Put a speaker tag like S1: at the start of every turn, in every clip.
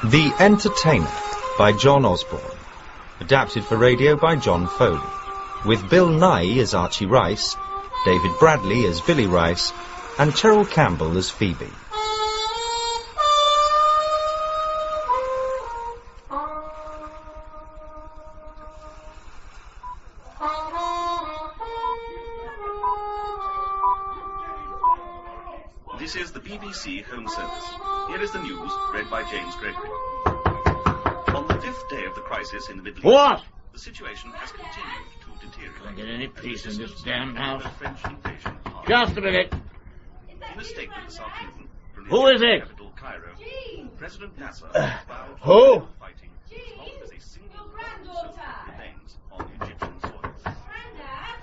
S1: The Entertainer by John Osborne. Adapted for radio by John Foley. With Bill Nye as Archie Rice, David Bradley as Billy Rice, and Cheryl Campbell as Phoebe.
S2: This is the BBC Home Service. Here is the news, read by James Gregory. On the 5th day of the crisis in the Middle East...
S3: What?
S2: The situation has continued to deteriorate.
S3: Can't get any peace in this damn house.
S2: The French invasion of
S3: Just a minute.
S2: In a statement this afternoon from the
S3: Who is it?
S2: capital Cairo, President Nasser vowed
S3: who?
S2: fighting as long as a single remains on Egyptian soil.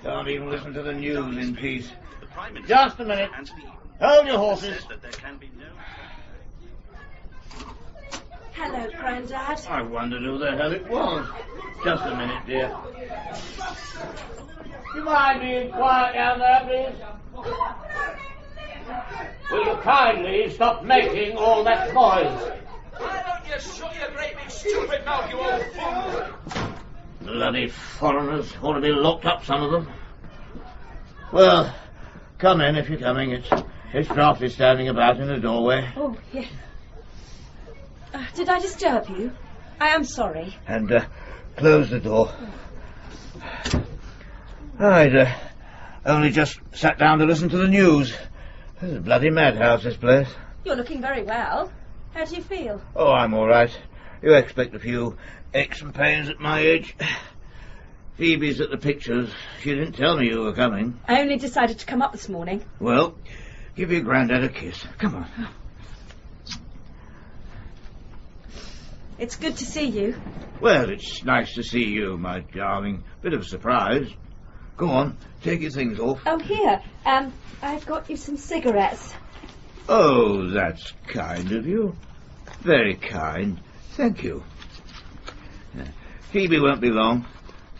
S3: Can't even listen to the news in peace.
S2: The Prime Minister,
S3: Just a minute.
S2: Anthony Eden,
S3: Hold your horses.
S2: said that there can be no...
S4: Hello, Grandad.
S3: I wondered who the hell it was. Just a minute, dear. Do you mind being quiet down there, please? Will you kindly stop making all that noise?
S5: Why don't you shut your great big stupid mouth, you old fool?
S3: Bloody foreigners. Ought to be locked up, some of them. Well, come in if you're coming. It's drafty standing about in the doorway.
S4: Oh, yes. Did I disturb you? I am sorry.
S3: And close the door. I'd only just sat down to listen to the news. This is a bloody madhouse, this place.
S4: You're looking very well. How do you feel?
S3: Oh, I'm all right. You expect a few aches and pains at my age. Phoebe's at the pictures. She didn't tell me you were coming.
S4: I only decided to come up this morning.
S3: Well, give your granddad a kiss. Come on.
S4: It's good to see you.
S3: Well, it's nice to see you, my darling. Bit of a surprise. Go on, take your things off.
S4: Oh, here. I've got you some cigarettes.
S3: Oh, that's kind of you. Very kind. Thank you. Phoebe won't be long.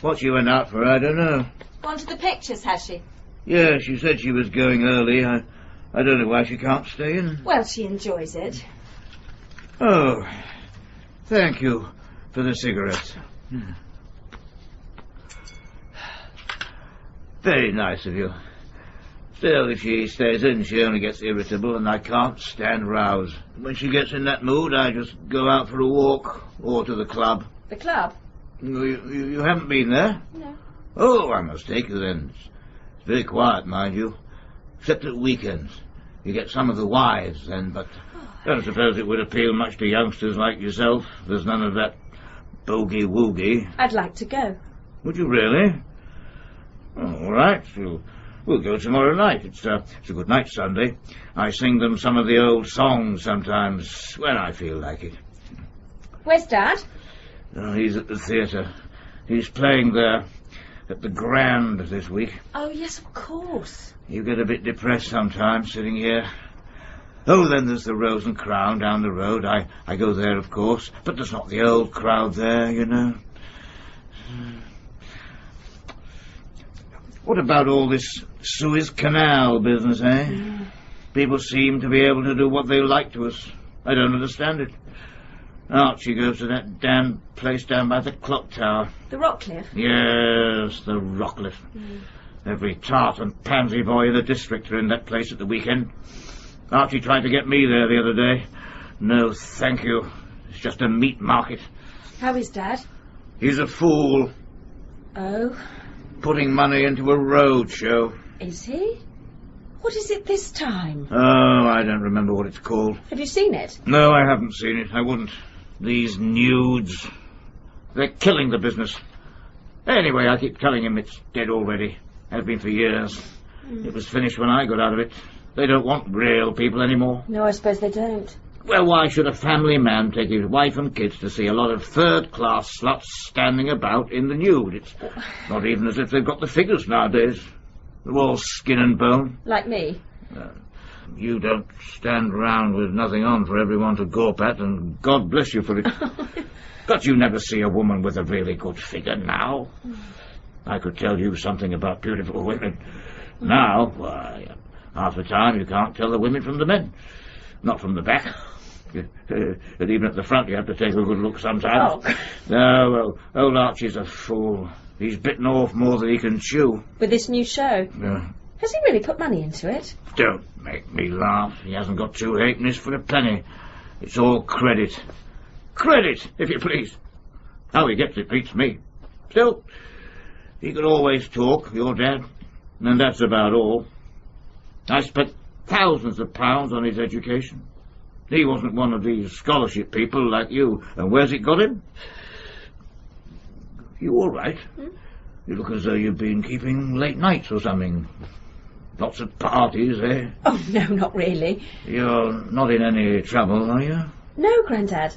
S3: What she went out for, I don't know.
S4: Gone to the pictures, has she?
S3: Yeah, she said she was going early. I don't know why she can't stay in.
S4: Well, she enjoys it.
S3: Oh, thank you for the cigarettes. Very nice of you. Still, if she stays in, she only gets irritable, and I can't stand rows. When she gets in that mood, I just go out for a walk, or to the club.
S4: The club?
S3: You haven't been there?
S4: No.
S3: Oh, I must take you then. It's very quiet, mind you. Except at weekends. You get some of the wives then, but I don't suppose it would appeal much to youngsters like yourself. There's none of that bogey-woogie.
S4: I'd like to go.
S3: Would you really? Oh, all right. We'll go tomorrow night. It's a good night Sunday. I sing them some of the old songs sometimes when I feel like it.
S4: Where's Dad?
S3: Oh, he's at the theatre. He's playing there at the Grand this week.
S4: Oh, yes, of course.
S3: You get a bit depressed sometimes sitting here. Oh, then there's the Rose and Crown down the road. I go there, of course, but there's not the old crowd there, you know. What about all this Suez Canal business, eh?
S4: Yeah.
S3: People seem to be able to do what they like to us. I don't understand it. Archie goes to that damn place down by the clock tower.
S4: The Rockcliffe?
S3: Yes, the Rockcliffe. Every tart and pansy boy in the district are in that place at the weekend. Archie tried to get me there the other day. No, thank you. It's just a meat market.
S4: How is Dad?
S3: He's a fool.
S4: Oh?
S3: Putting money into a road show.
S4: Is he? What is it this time?
S3: Oh, I don't remember what it's called.
S4: Have you seen it?
S3: No, I haven't seen it. I wouldn't. These nudes. They're killing the business. Anyway, I keep telling him it's dead already. Has been for years. It was finished when I got out of it. They don't want real people anymore.
S4: No, I suppose they don't.
S3: Well, why should a family man take his wife and kids to see a lot of third-class sluts standing about in the nude? It's not even as if they've got the figures nowadays. They're all skin and bone.
S4: Like me?
S3: You don't stand round with nothing on for everyone to gawp at, and God bless you for it. But you never see a woman with a really good figure now. I could tell you something about beautiful women. Now, why, half the time you can't tell the women from the men. Not from the back. And even at the front you have to take a good look sometimes.
S4: Oh.
S3: No, well, old Archie's a fool. He's bitten off more than he can chew.
S4: With this new show?
S3: Yeah.
S4: Has he really put money into it?
S3: Don't make me laugh. He hasn't got 2 halfpennies for a penny. It's all credit. Credit, if you please. How he gets it beats me. Still, he could always talk, your dad, and that's about all. I spent thousands of pounds on his education. He wasn't one of these scholarship people like you. And where's it got him? You all right? You look as though you've been keeping late nights or something. Lots of parties, eh?
S4: Oh, no, not really.
S3: You're not in any trouble, are you?
S4: No, Grandad.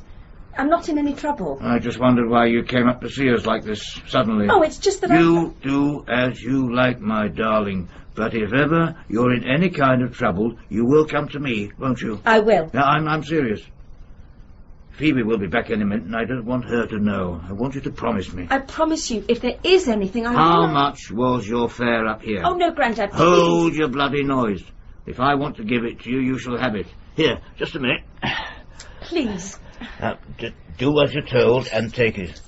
S4: I'm not in any trouble.
S3: I just wondered why you came up to see us like this suddenly.
S4: Oh, it's just that
S3: You do as you like, my darling. But if ever you're in any kind of trouble, you will come to me, won't you?
S4: I will.
S3: Now, I'm serious. Phoebe will be back any minute, and I don't want her to know. I want you to promise me.
S4: I promise you, if there is anything, I will.
S3: How much was your fare up here?
S4: Oh, no, Grandad, please.
S3: Hold your bloody noise. If I want to give it to you, you shall have it. Here, just a minute.
S4: Please.
S3: Do as you're told and take it.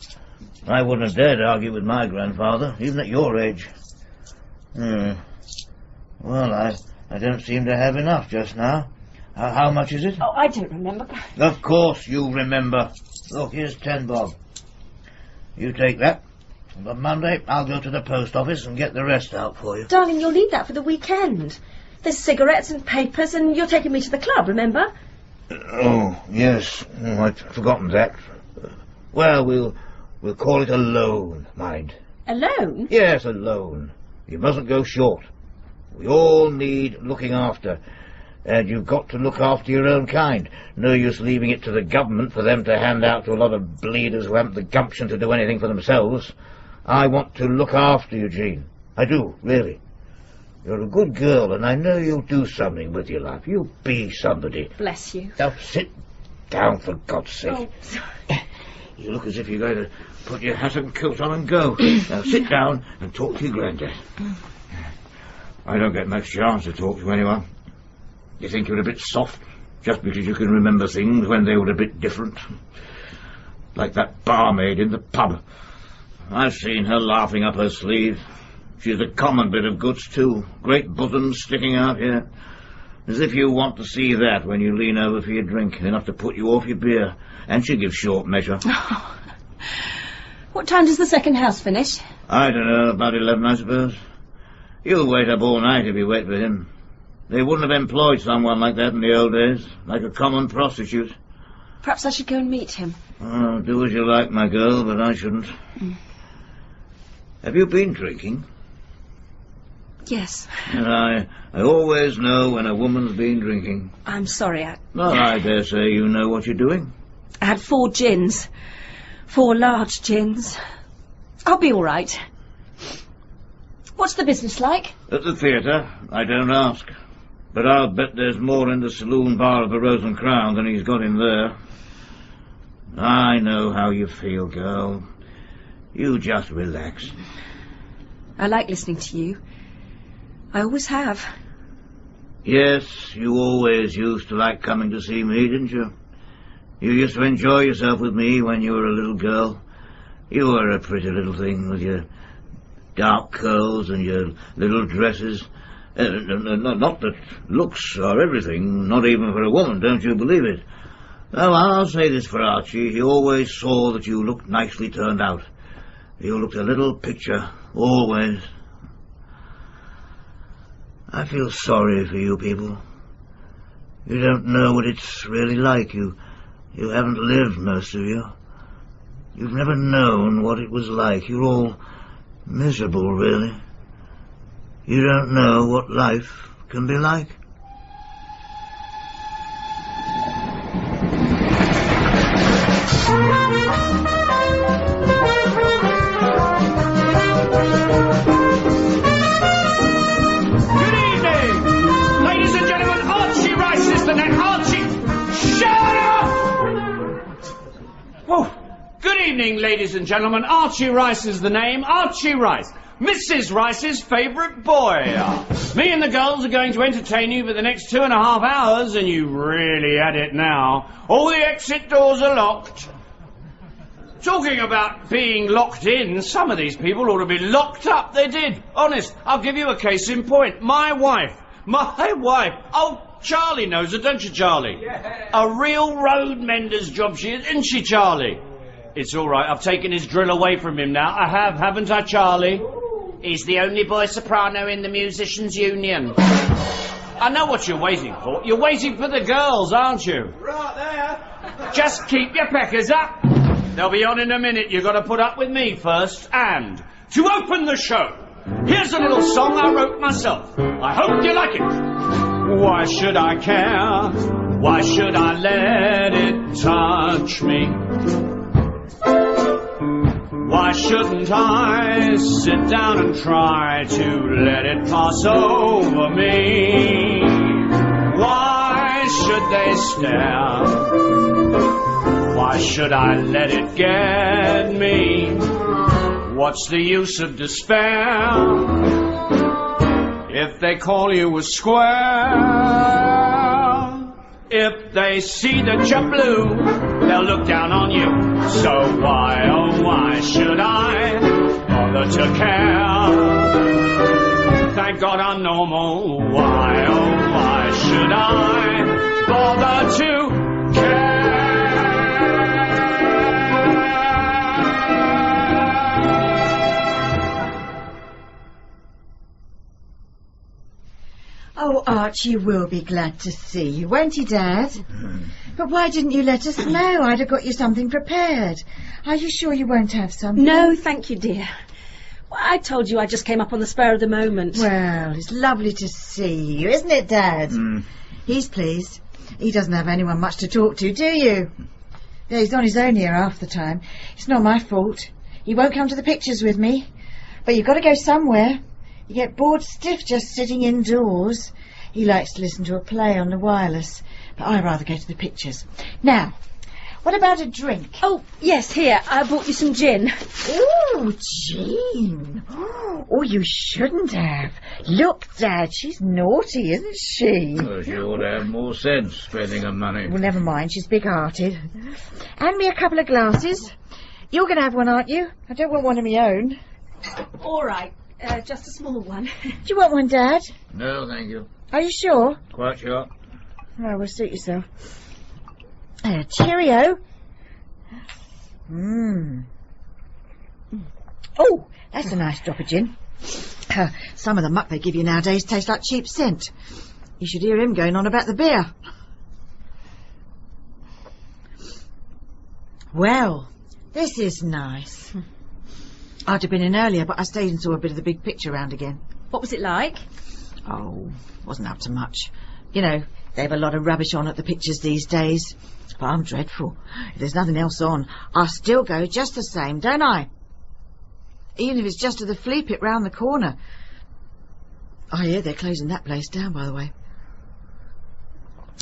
S3: I wouldn't have dared argue with my grandfather, even at your age. Well, I don't seem to have enough just now. How much is it?
S4: Oh, I don't remember.
S3: Of course you remember. Look, here's 10 bob. You take that. And on Monday, I'll go to the post office and get the rest out for you.
S4: Darling, you'll need that for the weekend. There's cigarettes and papers, and you're taking me to the club, remember?
S3: Oh, yes. Oh, I'd forgotten that. Well, we'll call it a loan, mind.
S4: A loan?
S3: Yes, a loan. You mustn't go short. We all need looking after. And you've got to look after your own kind. No use leaving it to the government for them to hand out to a lot of bleeders who haven't the gumption to do anything for themselves. I want to look after you, Jean. I do, really. You're a good girl, and I know you'll do something with your life. You'll be somebody.
S4: Bless you.
S3: Now, sit down, for God's sake.
S4: Oh, sorry.
S3: You look as if you're going to put your hat and coat on and go. Now, sit down and talk to your granddad. I don't get much chance to talk to anyone. You think you're a bit soft, just because you can remember things when they were a bit different. Like that barmaid in the pub. I've seen her laughing up her sleeve. She's a common bit of goods, too. Great bosoms sticking out here. As if you want to see that when you lean over for your drink, enough to put you off your beer. And she gives short measure.
S4: Oh. What time does the second house finish?
S3: I don't know, about 11, I suppose. You'll wait up all night if you wait for him. They wouldn't have employed someone like that in the old days, like a common prostitute.
S4: Perhaps I should go and meet him.
S3: Oh, do as you like, my girl, but I shouldn't. Have you been drinking?
S4: Yes.
S3: And I always know when a woman's been drinking.
S4: I'm sorry,
S3: Well, I dare say you know what you're doing.
S4: I had 4 gins. 4 large gins. I'll be all right. What's the business like?
S3: At the theatre, I don't ask. But I'll bet there's more in the saloon bar of the Rose and Crown than he's got in there. I know how you feel, girl. You just relax.
S4: I like listening to you. I always have.
S3: Yes, you always used to like coming to see me, didn't you? You used to enjoy yourself with me when you were a little girl. You were a pretty little thing with your dark curls and your little dresses. Not that looks are everything, not even for a woman, don't you believe it? Well, I'll say this for Archie. He always saw that you looked nicely turned out. You looked a little picture, always. I feel sorry for you people. You don't know what it's really like. You haven't lived, most of you. You've never known what it was like. You're all miserable, really. You don't know what life can be like.
S5: Good evening! Ladies and gentlemen, Archie Rice is the name. Archie! Shut up! Oh, good evening, ladies and gentlemen. Archie Rice is the name. Archie Rice. Mrs. Rice's favourite boy. Me and the girls are going to entertain you for the next 2.5 hours, and you really had it now. All the exit doors are locked. Talking about being locked in, some of these people ought to be locked up. They did. Honest, I'll give you a case in point. My wife. Oh, Charlie knows her, don't you, Charlie? Yeah. A real road mender's job she is, isn't she, Charlie? It's all right, I've taken his drill away from him now. I have, haven't I, Charlie? He's the only boy soprano in the Musicians' Union. I know what you're waiting for. You're waiting for the girls, aren't you?
S6: Right there.
S5: Just keep your peckers up. They'll be on in a minute. You've got to put up with me first. And to open the show, here's a little song I wrote myself. I hope you like it. Why should I care? Why should I let it touch me? Why shouldn't I sit down and try to let it pass over me? Why should they stare? Why should I let it get me? What's the use of despair if they call you a square? If they see that you're blue, they'll look down on you. So why, oh why should I bother to care? Thank God I'm normal. Why, oh why should I bother to care?
S7: Oh, Archie will be glad to see you, won't he, Dad? But why didn't you let us know? I'd have got you something prepared. Are you sure you won't have something?
S4: No, thank you, dear. Well, I told you I just came up on the spur of the moment.
S7: Well, it's lovely to see you, isn't it, Dad? He's pleased. He doesn't have anyone much to talk to, do you? Yeah, he's on his own here half the time. It's not my fault. He won't come to the pictures with me. But you've got to go somewhere. You get bored stiff just sitting indoors. He likes to listen to a play on the wireless, but I rather go to the pictures. Now, what about a drink?
S4: Oh, yes, here, I bought you some gin.
S7: Ooh, gin. Oh, you shouldn't have. Look, Dad, she's naughty, isn't she?
S3: Well, she ought to have more sense spending her money.
S7: Well, never mind, she's big-hearted. Hand me a couple of glasses. You're going to have one, aren't you? I don't want one of my own.
S4: All right. Just a small one.
S7: Do you want one, Dad?
S3: No, thank you.
S7: Are you sure?
S3: Quite sure.
S7: Oh, well, suit yourself. Cheerio. Oh, that's a nice drop of gin. Some of the muck they give you nowadays tastes like cheap scent. You should hear him going on about the beer. Well, this is nice. I'd have been in earlier, but I stayed and saw a bit of the big picture round again.
S4: What was it like?
S7: Oh, wasn't up to much. You know, they have a lot of rubbish on at the pictures these days. But I'm dreadful. If there's nothing else on, I still go just the same, don't I? Even if it's just to the flea pit round the corner. I hear they're closing that place down, by the way.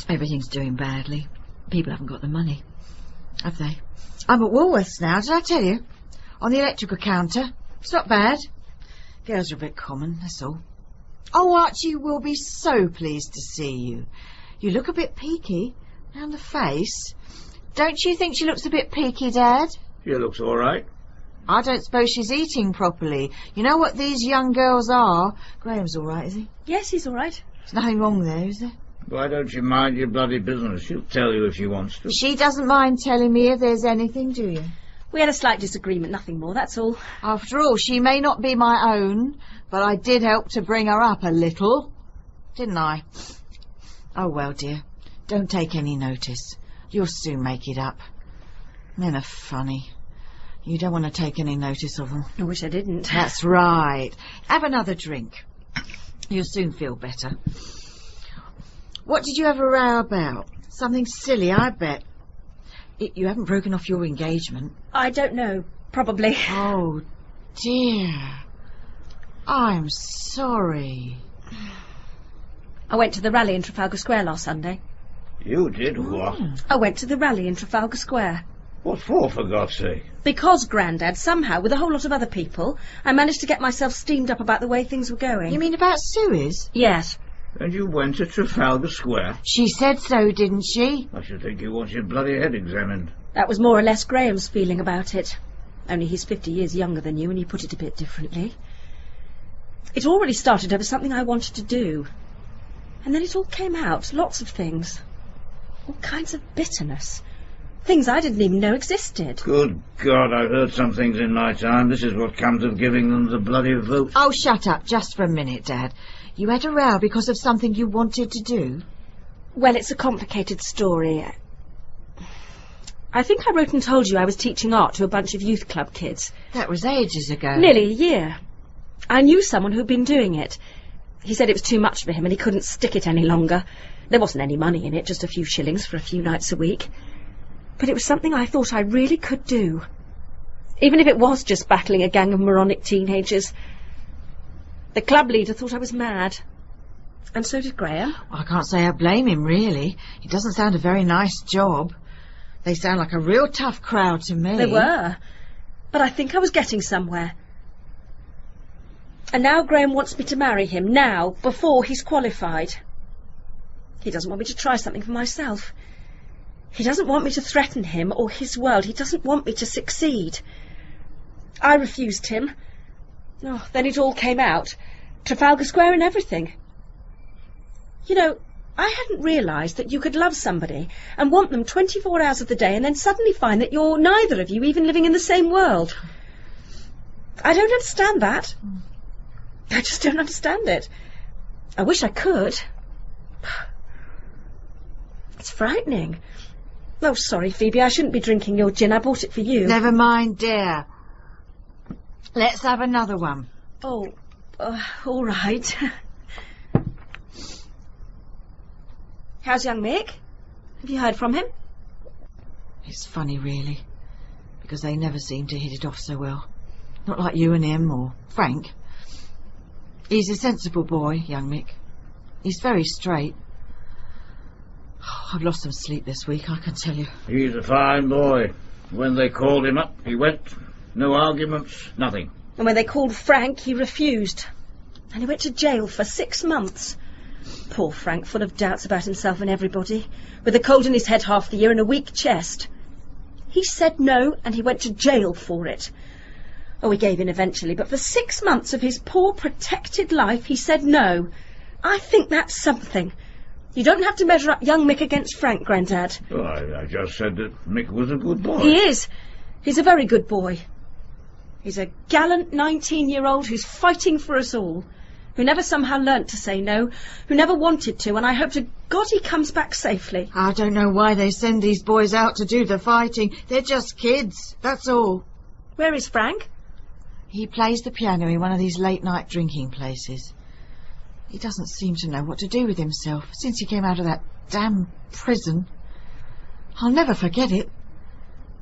S7: Everything's doing badly. People haven't got the money, have they? I'm at Woolworths now, did I tell you? On the electrical counter. It's not bad. Girls are a bit common, that's all. Oh, Archie will be so pleased to see you. You look a bit peaky round the face. Don't you think she looks a bit peaky, Dad?
S3: She looks all right.
S7: I don't suppose she's eating properly. You know what these young girls are. Graham's all right, is he?
S4: Yes, he's all right.
S7: There's nothing wrong there, is there?
S3: Why don't you mind your bloody business? She'll tell you if she wants to.
S7: She doesn't mind telling me if there's anything, do you?
S4: We had a slight disagreement, nothing more, that's all.
S7: After all, she may not be my own, but I did help to bring her up a little, didn't I? Oh, well, dear, don't take any notice. You'll soon make it up. Men are funny. You don't want to take any notice of them.
S4: I wish I didn't.
S7: That's right. Have another drink. You'll soon feel better. What did you have a row about? Something silly, I bet. You haven't broken off your engagement.
S4: I don't know. Probably.
S7: Oh, dear. I'm sorry.
S4: I went to the rally in Trafalgar Square last Sunday.
S3: You did what?
S4: I went to the rally in Trafalgar Square.
S3: What for God's sake?
S4: Because, Grandad, somehow, with a whole lot of other people, I managed to get myself steamed up about the way things were going.
S7: You mean about Sue's?
S4: Yes.
S3: And you went to Trafalgar Square?
S7: She said so, didn't she?
S3: I should think you want your bloody head examined.
S4: That was more or less Graham's feeling about it. Only he's 50 years younger than you, and he put it a bit differently. It all really started over something I wanted to do. And then it all came out, lots of things. All kinds of bitterness. Things I didn't even know existed.
S3: Good God, I've heard some things in my time. This is what comes of giving them the bloody vote.
S7: Oh, shut up just for a minute, Dad. You had a row because of something you wanted to do?
S4: Well, it's a complicated story. I think I wrote and told you I was teaching art to a bunch of youth club kids.
S7: That was ages ago.
S4: Nearly a year. I knew someone who'd been doing it. He said it was too much for him and he couldn't stick it any longer. There wasn't any money in it, just a few shillings for a few nights a week. But it was something I thought I really could do. Even if it was just battling a gang of moronic teenagers. The club leader thought I was mad. And so did Graham.
S7: I can't say I blame him, really. It doesn't sound a very nice job. They sound like a real tough crowd to me.
S4: They were. But I think I was getting somewhere. And now Graham wants me to marry him, now, before he's qualified. He doesn't want me to try something for myself. He doesn't want me to threaten him or his world. He doesn't want me to succeed. I refused him. Oh, then it all came out. Trafalgar Square and everything. You know, I hadn't realised that you could love somebody and want them 24 hours of the day and then suddenly find that you're neither of you even living in the same world. I don't understand that. I just don't understand it. I wish I could. It's frightening. Oh, sorry, Phoebe, I shouldn't be drinking your gin. I bought it for you.
S7: Never mind, dear. Let's have another one.
S4: Oh, all right. How's young Mick? Have you heard from him?
S7: It's funny, really, because they never seem to hit it off so well. Not like you and him or Frank. He's a sensible boy, young Mick. He's very straight. Oh, I've lost some sleep this week, I can tell you.
S3: He's a fine boy. When they called him up, he went. No arguments, nothing.
S4: And when they called Frank, he refused. And he went to jail for 6 months. Poor Frank, full of doubts about himself and everybody, with a cold in his head half the year and a weak chest. He said no, and he went to jail for it. Oh, he gave in eventually, but for 6 months of his poor, protected life, he said no. I think that's something. You don't have to measure up young Mick against Frank, Grandad.
S3: Oh, I just said that Mick was a good boy.
S4: He is. He's a very good boy. He's a gallant 19-year-old who's fighting for us all, who never somehow learnt to say no, who never wanted to, and I hope to God he comes back safely.
S7: I don't know why they send these boys out to do the fighting. They're just kids, that's all.
S4: Where is Frank?
S7: He plays the piano in one of these late-night drinking places. He doesn't seem to know what to do with himself since he came out of that damn prison. I'll never forget it.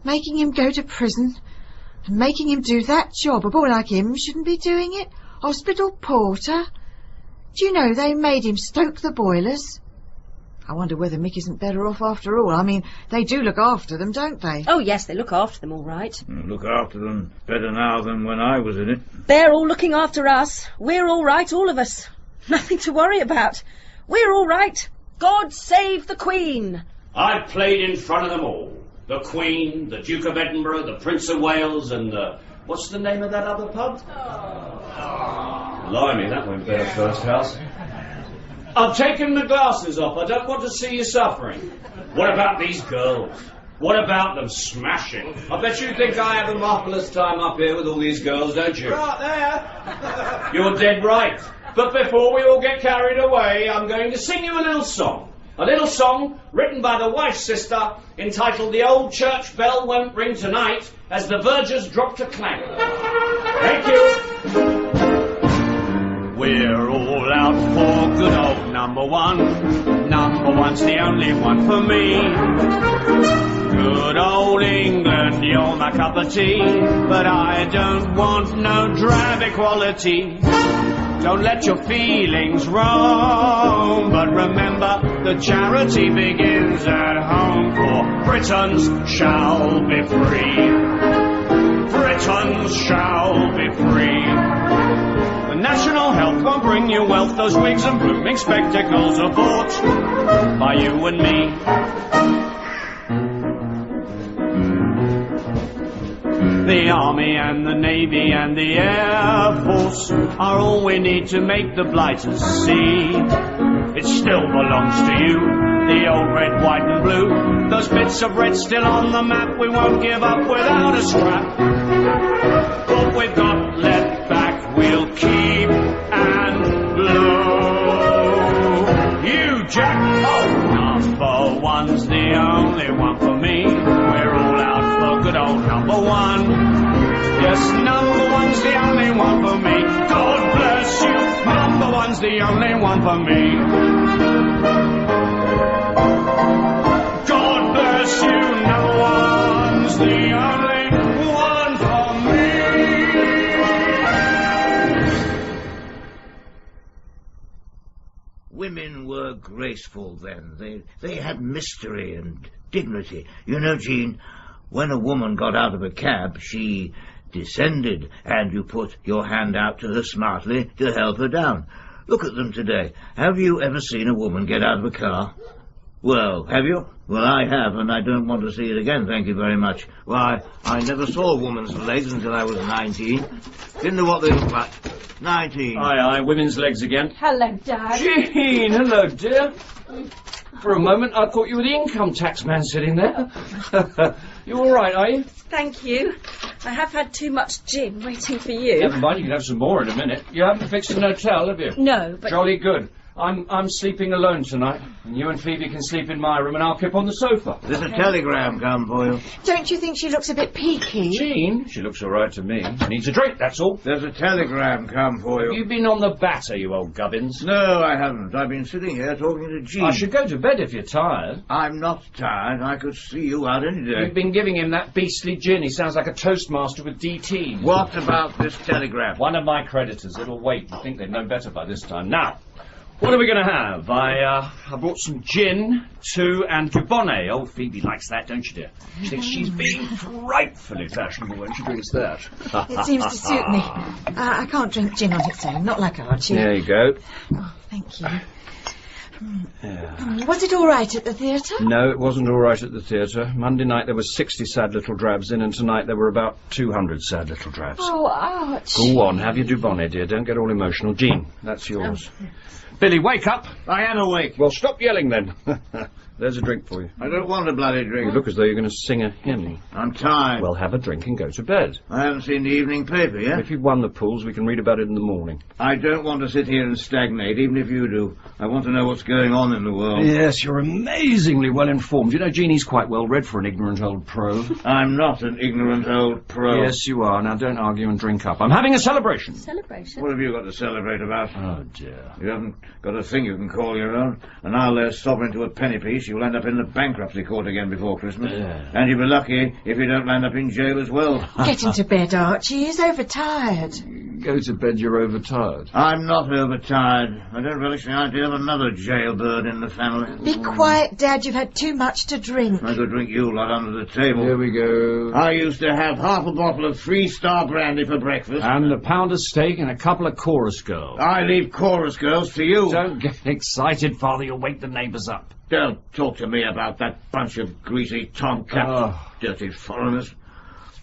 S7: Making him go to prison and making him do that job. A boy like him shouldn't be doing it. Hospital porter. Do you know they made him stoke the boilers? I wonder whether Mick isn't better off after all. I mean, they do look after them, don't they?
S4: Oh, yes, they look after them all right.
S3: Look after them better now than when I was in it.
S4: They're all looking after us. We're all right, all of us. Nothing to worry about. We're all right. God save the Queen.
S5: I played in front of them all. The Queen, the Duke of Edinburgh, the Prince of Wales, and the... What's the name of that other pub? Blimey, that went better first house. I've taken my glasses off. I don't want to see you suffering. What about these girls? What about them smashing? I bet you think I have a marvellous time up here with all these girls, don't you?
S6: Right there.
S5: You're dead right. But before we all get carried away, I'm going to sing you a little song. A little song written by the wife's sister, entitled The Old Church Bell Won't Ring Tonight, as the vergers drop to clang. Thank you. We're all out for good old number one. Number one's the only one for me. Good old England, you're my cup of tea, but I don't want no drab equality. Don't let your feelings roam, but remember the charity begins at home, for Britons shall be free. Britons shall be free. The national health won't bring you wealth. Those wigs and blooming spectacles are bought by you and me. The Army and the Navy and the Air Force are all we need to make the blighters see. It still belongs to you, the old red, white and blue. Those bits of red still on the map, we won't give up without a scrap. What we've got left back we'll keep and blow. You, Jack, number one's the only one for me. We're all out for good old number one. Yes, number one's the only one for me. God bless you, number one's the only one for me. God bless you, number one's the only one for me.
S3: Women were graceful then. They had mystery and dignity. You know, Jean, when a woman got out of a cab, she descended, and you put your hand out to her smartly to help her down. Look at them today. Have you ever seen a woman get out of a car? Well, have you? Well, I have, and I don't want to see it again, thank you very much. Why, I never saw a woman's legs until I was 19. Didn't know what they looked like. 19.
S5: Aye, women's legs again.
S4: Hello, Dad.
S5: Jean, hello, dear. For a moment, I thought you were the income tax man sitting there. You all right, are you?
S4: Thank you. I have had too much gin waiting for you.
S5: Never mind, you can have some more in a minute. You haven't fixed an hotel, have you?
S4: No, but...
S5: Jolly good. I'm sleeping alone tonight, and you and Phoebe can sleep in my room, and I'll keep on the sofa.
S3: There's a telegram come for you.
S7: Don't you think she looks a bit peaky?
S5: Jean? She looks all right to me. She needs a drink, that's all.
S3: There's a telegram come for you.
S5: You've been on the batter, you old gubbins.
S3: No, I haven't. I've been sitting here talking to Jean.
S5: I should go to bed if you're tired.
S3: I'm not tired. I could see you out any day.
S5: You've been giving him that beastly gin. He sounds like a toastmaster with DT.
S3: What about this telegram?
S5: One of my creditors. It'll wait. I think they'd know better by this time. Now, what are we going to have? I brought some gin, too, and Dubonnet. Oh, Phoebe likes that, don't you, dear? She thinks she's being frightfully fashionable when she drinks that.
S7: It seems to suit me. I can't drink gin on its own, not like Archie.
S5: There you go.
S7: Oh, thank you.
S5: Yeah.
S7: Was it all right at the theatre?
S5: No, it wasn't all right at the theatre. Monday night there were 60 sad little drabs in, and tonight there were about 200 sad little drabs.
S7: Oh, Archie.
S5: Go on, have your Dubonnet, dear. Don't get all emotional. Jean, that's yours. Billy, wake up!
S3: I am awake.
S5: Well, stop yelling then. There's a drink for you.
S3: I don't want a bloody drink.
S5: You look as though you're going to sing a hymn.
S3: I'm tired.
S5: Well, have a drink and go to bed.
S3: I haven't seen the evening paper yet.
S5: If you've won the pools, we can read about it in the morning.
S3: I don't want to sit here and stagnate, even if you do. I want to know what's going on in the world.
S5: Yes, you're amazingly well informed. You know, Jeannie's quite well read for an ignorant old pro.
S3: I'm not an ignorant old pro.
S5: Yes, you are. Now, don't argue and drink up. I'm having a celebration.
S4: Celebration?
S3: What have you got to celebrate about?
S5: Oh, dear.
S3: You haven't got a thing you can call your own, and I'll lay a sovereign to a penny piece. You'll end up in the bankruptcy court again before Christmas.
S5: Yeah.
S3: And you'll be lucky if you don't land up in jail as well.
S7: Get into bed, Archie. He's overtired.
S5: Go to bed, you're overtired.
S3: I'm not overtired. I don't relish the idea of another jailbird in the family.
S7: Be quiet, Dad. You've had too much to drink.
S3: I could drink you lot under the table.
S5: Here we go.
S3: I used to have half a bottle of 3-star brandy for breakfast.
S5: And a pound of steak and a couple of chorus girls.
S3: I leave chorus girls to you.
S5: Don't get excited, Father. You'll wake the neighbours up.
S3: Don't talk to me about that bunch of greasy tomcats. Dirty foreigners.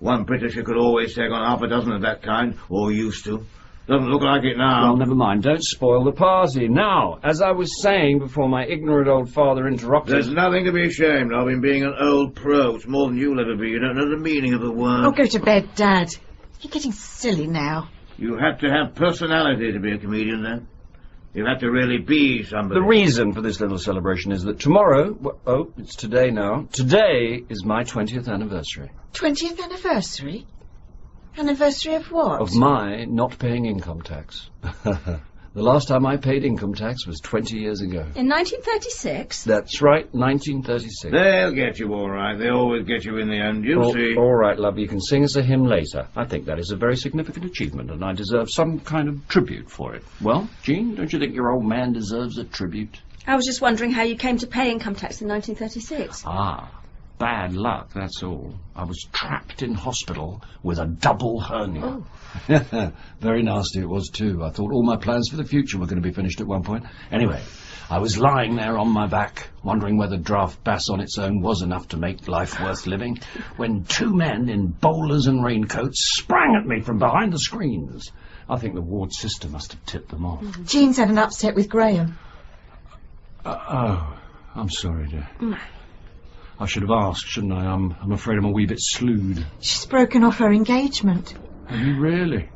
S3: One Britisher could always take on half a dozen of that kind, or used to. Doesn't look like it now.
S5: Well, never mind. Don't spoil the party. Now, as I was saying before my ignorant old father interrupted...
S3: There's nothing to be ashamed of in being an old pro. It's more than you'll ever be. You don't know the meaning of the word.
S7: Oh, go to bed, Dad. You're getting silly now.
S3: You had to have personality to be a comedian, then. You had to really be somebody.
S5: The reason for this little celebration is that tomorrow... Oh, it's today now. Today is my 20th anniversary.
S7: 20th anniversary? Anniversary of what?
S5: Of my not paying income tax.
S8: The last time I paid income tax was 20 years ago.
S4: In 1936?
S8: That's right, 1936.
S3: They'll get you all right. They always get you in the end, you'll see.
S8: All right, love, you can sing us a hymn later. I think that is a very significant achievement, and I deserve some kind of tribute for it. Well, Jean, don't you think your old man deserves a tribute?
S4: I was just wondering how you came to pay income tax in 1936.
S8: Ah, bad luck, that's all. I was trapped in hospital with a double hernia.
S4: Oh.
S8: Very nasty it was, too. I thought all my plans for the future were going to be finished at one point. Anyway, I was lying there on my back, wondering whether draft bass on its own was enough to make life worth living, when two men in bowlers and raincoats sprang at me from behind the screens. I think the ward sister must have tipped them off.
S7: Jean's had an upset with Graham.
S8: Oh, I'm sorry, dear. I should have asked, shouldn't I? I'm afraid I'm a wee bit slewed.
S7: She's broken off her engagement.
S8: Have you really?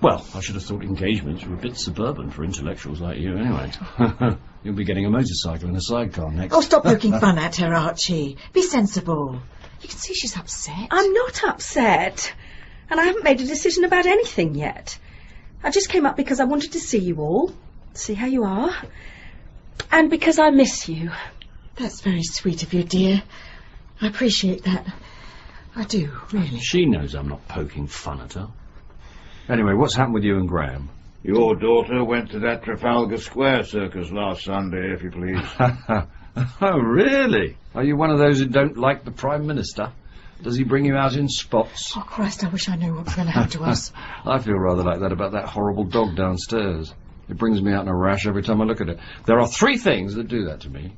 S8: Well, I should have thought engagements were a bit suburban for intellectuals like you, anyway. You'll be getting a motorcycle and a sidecar next.
S7: Oh, stop poking fun at her, Archie. Be sensible. You can see she's upset.
S4: I'm not upset. And I haven't made a decision about anything yet. I just came up because I wanted to see you all, see how you are, and because I miss you.
S7: That's very sweet of you, dear. I appreciate that. I do, really.
S8: She knows I'm not poking fun at her. Anyway, what's happened with you and Graham?
S3: Your daughter went to that Trafalgar Square circus last Sunday, if you please.
S8: Oh, really? Are you one of those who don't like the Prime Minister? Does he bring you out in spots?
S7: Oh, Christ, I wish I knew what was going to happen to us.
S8: I feel rather like that about that horrible dog downstairs. It brings me out in a rash every time I look at it. There are three things that do that to me.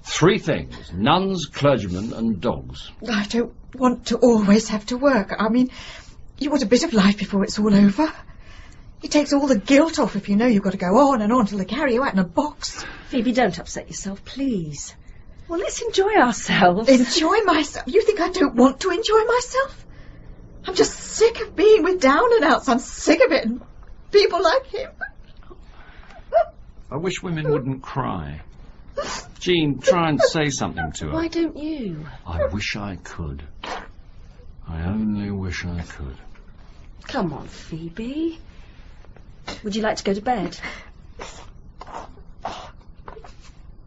S8: Three things: nuns, clergymen, and dogs.
S7: I don't want to always have to work. I mean, you want a bit of life before it's all over. It takes all the guilt off if you know you've got to go on and on till they carry you out in a box.
S4: Phoebe, don't upset yourself, please. Well, let's enjoy ourselves.
S7: Enjoy myself? You think I don't want to enjoy myself? I'm just sick of being with down and outs. I'm sick of it and people like him.
S8: I wish women wouldn't cry. Jean, try and say something to her.
S4: Why don't you?
S8: I wish I could. I only wish I could.
S4: Come on, Phoebe. Would you like to go to bed?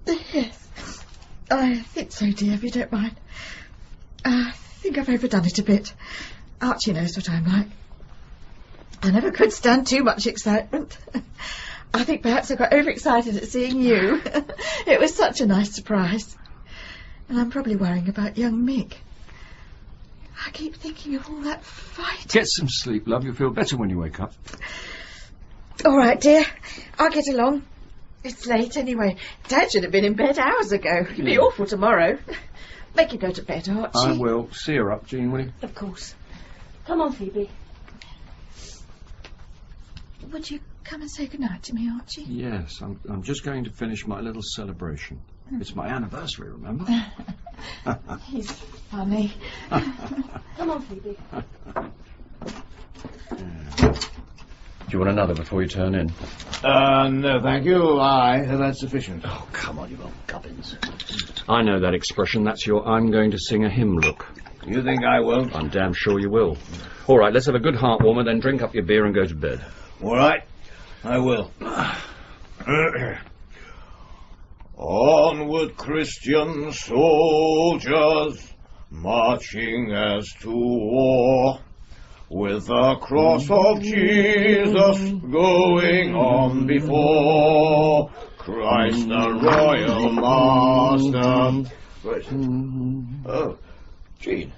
S7: Yes, I think so, dear, if you don't mind. I think I've overdone it a bit. Archie knows what I'm like. I never could stand too much excitement. I think perhaps I got overexcited at seeing you. It was such a nice surprise. And I'm probably worrying about young Mick. I keep thinking of all that fight.
S8: Get some sleep, love. You'll feel better when you wake up.
S7: All right, dear. I'll get along. It's late anyway. Dad should have been in bed hours ago. It'd be awful tomorrow. Make you go to bed, Archie.
S8: I will. See her up, Jean, will you?
S4: Of course. Come on, Phoebe.
S7: Would you come and say goodnight to me, Archie?
S8: Yes, I'm just going to finish my little celebration. It's my anniversary, remember?
S7: He's funny.
S4: Come on, Phoebe.
S8: Do you want another before you turn in?
S3: No, thank you. I have had sufficient.
S8: Oh, come on, you old gubbins. I know that expression. That's your I'm going to sing a hymn look.
S3: You think I won't?
S8: I'm damn sure you will. All right, let's have a good heart warmer, then drink up your beer and go to bed.
S3: All right, I will. Onward, Christian soldiers, marching as to war, with the cross of Jesus going on before, Christ the royal master. Right. Oh, Jean.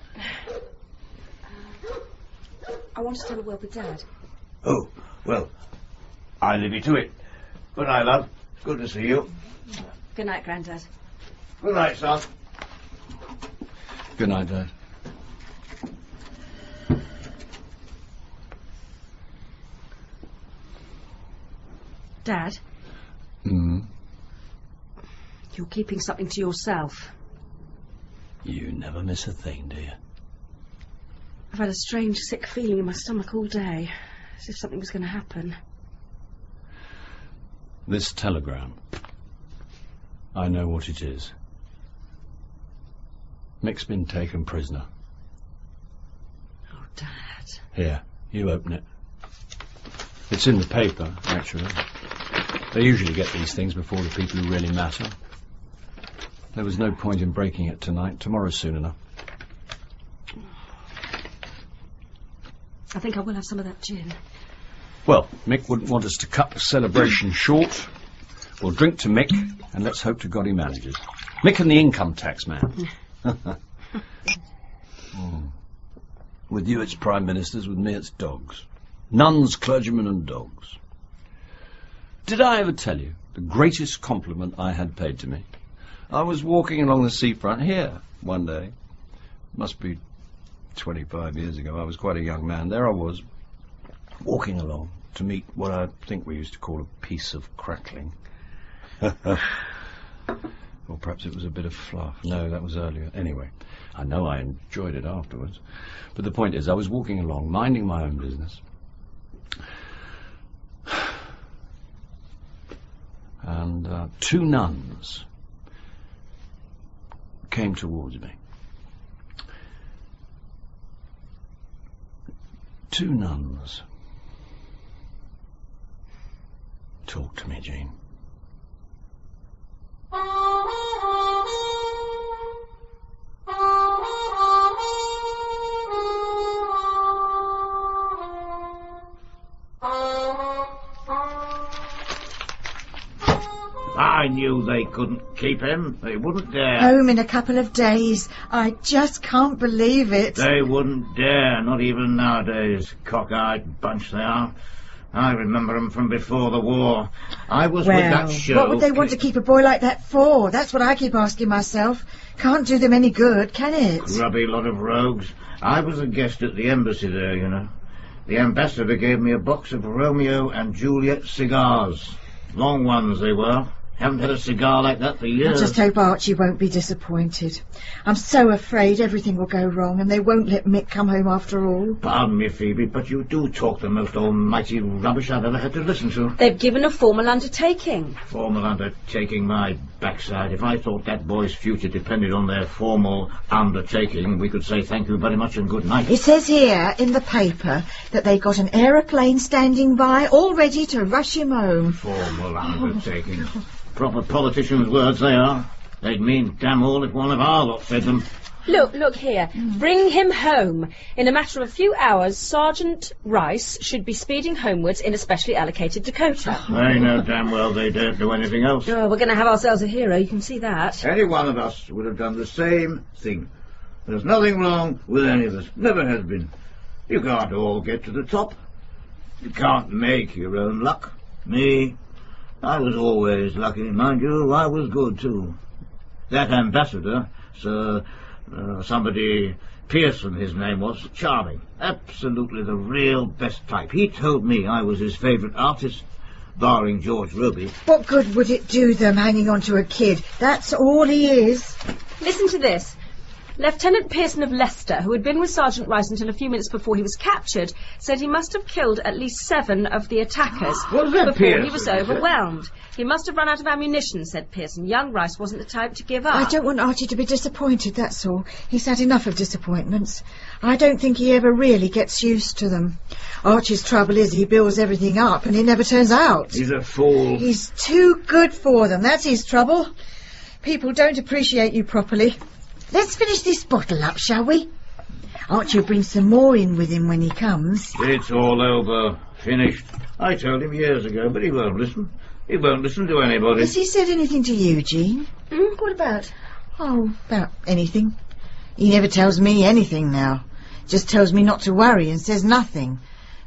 S4: I want to tell a word with Dad.
S3: Oh, well, I leave you to it. Good night, love. Good to see you.
S4: Good night, Grandad.
S3: Good night, son.
S8: Good night, Dad.
S4: Dad? You're keeping something to yourself.
S8: You never miss a thing, do you?
S4: I've had a strange, sick feeling in my stomach all day, as if something was going to happen.
S8: This telegram. I know what it is. Mick's been taken prisoner.
S4: Oh, Dad.
S8: Here, you open it. It's in the paper, actually. They usually get these things before the people who really matter. There was no point in breaking it tonight. Tomorrow's soon enough.
S4: I think I will have some of that gin.
S8: Well, Mick wouldn't want us to cut the celebration short. We'll drink to Mick, and let's hope to God he manages. Mick and the income tax man. With you it's prime ministers, with me it's dogs. Nuns, clergymen and dogs. Did I ever tell you the greatest compliment I had paid to me? I was walking along the seafront here one day. Must be 25 years ago. I was quite a young man. There I was, walking along to meet what I think we used to call a piece of crackling. Or perhaps it was a bit of fluff. No, that was earlier. Anyway, I know I enjoyed it afterwards. But the point is, I was walking along, minding my own business. And two nuns came towards me. Two nuns. Talk to me, Jean.
S3: I knew they couldn't keep him. They wouldn't dare.
S7: Home in a couple of days. I just can't believe it.
S3: They wouldn't dare, not even nowadays. Cockeyed bunch they are. I remember them from before the war. I was with that show.
S7: What would they want to keep a boy like that for? That's what I keep asking myself. Can't do them any good, can it?
S3: Grubby lot of rogues. I was a guest at the embassy there, you know. The ambassador gave me a box of Romeo and Juliet cigars. Long ones they were. Haven't had a cigar like that for years.
S7: I just hope Archie won't be disappointed. I'm so afraid everything will go wrong and they won't let Mick come home after all.
S3: Pardon me, Phoebe, but you do talk the most almighty rubbish I've ever had to listen to.
S4: They've given a formal undertaking.
S3: Formal undertaking, my backside. If I thought that boy's future depended on their formal undertaking, we could say thank you very much and good night.
S7: It says here in the paper that they got an aeroplane standing by, all ready to rush him home.
S3: Formal undertaking. Proper politicians' words they are. They'd mean damn all if one of our lot said them.
S4: Look here. Bring him home. In a matter of a few hours, Sergeant Rice should be speeding homewards in a specially allocated Dakota.
S3: They know damn well they don't do anything else.
S4: Oh, we're going to have ourselves a hero, you can see that.
S3: Any one of us would have done the same thing. There's nothing wrong with any of us. Never has been. You can't all get to the top. You can't make your own luck. Me, I was always lucky, mind you. I was good, too. That ambassador, somebody Pearson his name was, charming. Absolutely the real best type. He told me I was his favourite artist, barring George Roby.
S7: What good would it do them hanging on to a kid? That's all he is.
S4: Listen to this. Lieutenant Pearson of Leicester, who had been with Sergeant Rice until a few minutes before he was captured, said he must have killed at least 7 of the attackers before he was overwhelmed. He must have run out of ammunition, said Pearson. Young Rice wasn't the type to give up.
S7: I don't want Archie to be disappointed, that's all. He's had enough of disappointments. I don't think he ever really gets used to them. Archie's trouble is he builds everything up and it never turns out.
S3: He's a fool.
S7: He's too good for them, that's his trouble. People don't appreciate you properly. Let's finish this bottle up, shall we? Archie will bring some more in with him when he comes.
S3: It's all over. Finished. I told him years ago, but he won't listen. He won't listen to anybody.
S7: Has he said anything to you, Jean?
S4: What about?
S7: Oh, about anything. He never tells me anything now. Just tells me not to worry and says nothing.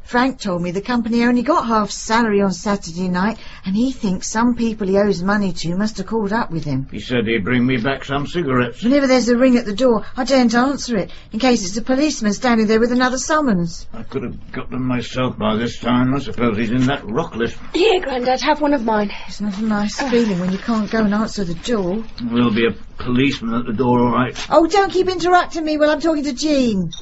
S7: Frank told me the company only got half salary on Saturday night, and he thinks some people he owes money to must have caught up with him.
S3: He said he'd bring me back some cigarettes.
S7: Whenever there's a ring at the door, I daren't answer it, in case it's a policeman standing there with another summons.
S3: I could have got them myself by this time. I suppose he's in that rock list.
S4: Here, Grandad, have one of mine.
S7: It's not a nice feeling when you can't go and answer the door.
S3: There'll be a policeman at the door, all right.
S7: Oh, don't keep interrupting me while I'm talking to Jean.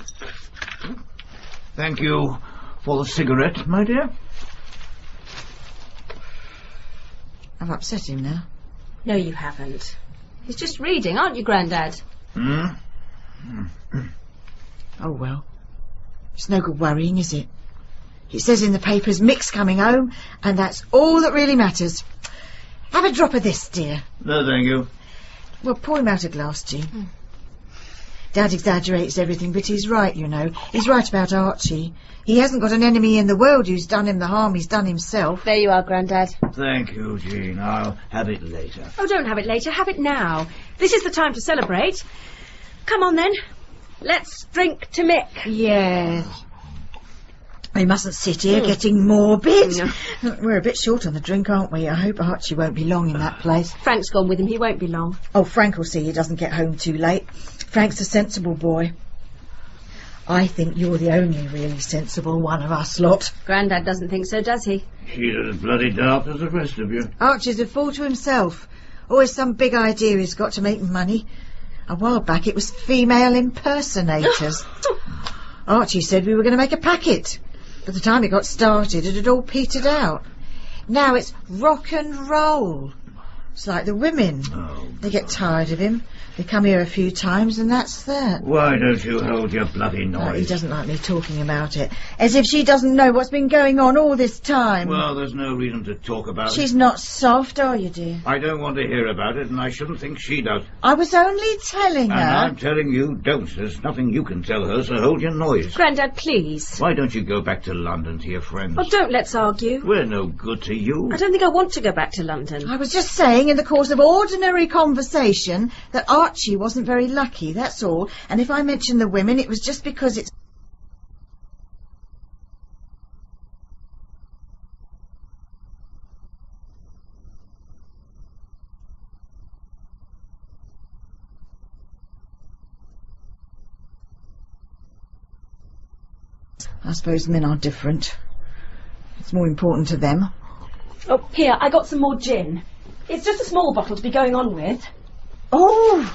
S3: Thank you for the cigarette, my dear.
S7: I've upset him now.
S4: No, you haven't. He's just reading, aren't you, Grandad?
S7: Oh, well. It's no good worrying, is it? It says in the papers Mick's coming home, and that's all that really matters. Have a drop of this, dear.
S3: No, thank you.
S7: Well, pour him out a glass, Jean. Dad exaggerates everything, but he's right, you know. He's right about Archie. He hasn't got an enemy in the world who's done him the harm he's done himself.
S4: There you are, Grandad.
S3: Thank you, Jean. I'll have it later.
S4: Oh, don't have it later. Have it now. This is the time to celebrate. Come on, then. Let's drink to Mick.
S7: Yes. We mustn't sit here getting morbid.
S4: No.
S7: We're a bit short on the drink, aren't we? I hope Archie won't be long in that place.
S4: Frank's gone with him. He won't be long.
S7: Oh, Frank will see he doesn't get home too late. Frank's a sensible boy. I think you're the only really sensible one of us lot.
S4: Grandad doesn't think so, does he?
S3: She's as bloody daft as the rest of you.
S7: Archie's a fool to himself. Always some big idea he's got to make money. A while back it was female impersonators. Archie said we were going to make a packet. By the time it got started, it had all petered out. Now it's rock and roll. It's like the women.
S3: Oh,
S7: They get tired of him. They come here a few times and that's that.
S3: why don't you hold your bloody
S7: He
S3: noise?
S7: doesn't like me talking about it. As if she doesn't know what's been going on all this time.
S3: Well, there's no reason to talk about
S7: She's
S3: it.
S7: not soft, are you, dear?
S3: I don't want to hear about it, and I shouldn't think she does.
S7: I was only telling
S3: And
S7: her.
S3: I'm telling you, don't. There's nothing you can tell her, so hold your noise.
S4: Grandad, please.
S3: Why don't you go back to London to your friends?
S4: Oh, don't let's argue.
S3: We're no good to you.
S4: I don't think I want to go back to London.
S7: I was just saying in the course of ordinary conversation that Archie wasn't very lucky, that's all. And if I mentioned the women, it was just because it's... I suppose men are different. It's more important to them.
S4: Oh, here, I got some more gin. It's just a small bottle to be going on with.
S7: Oh,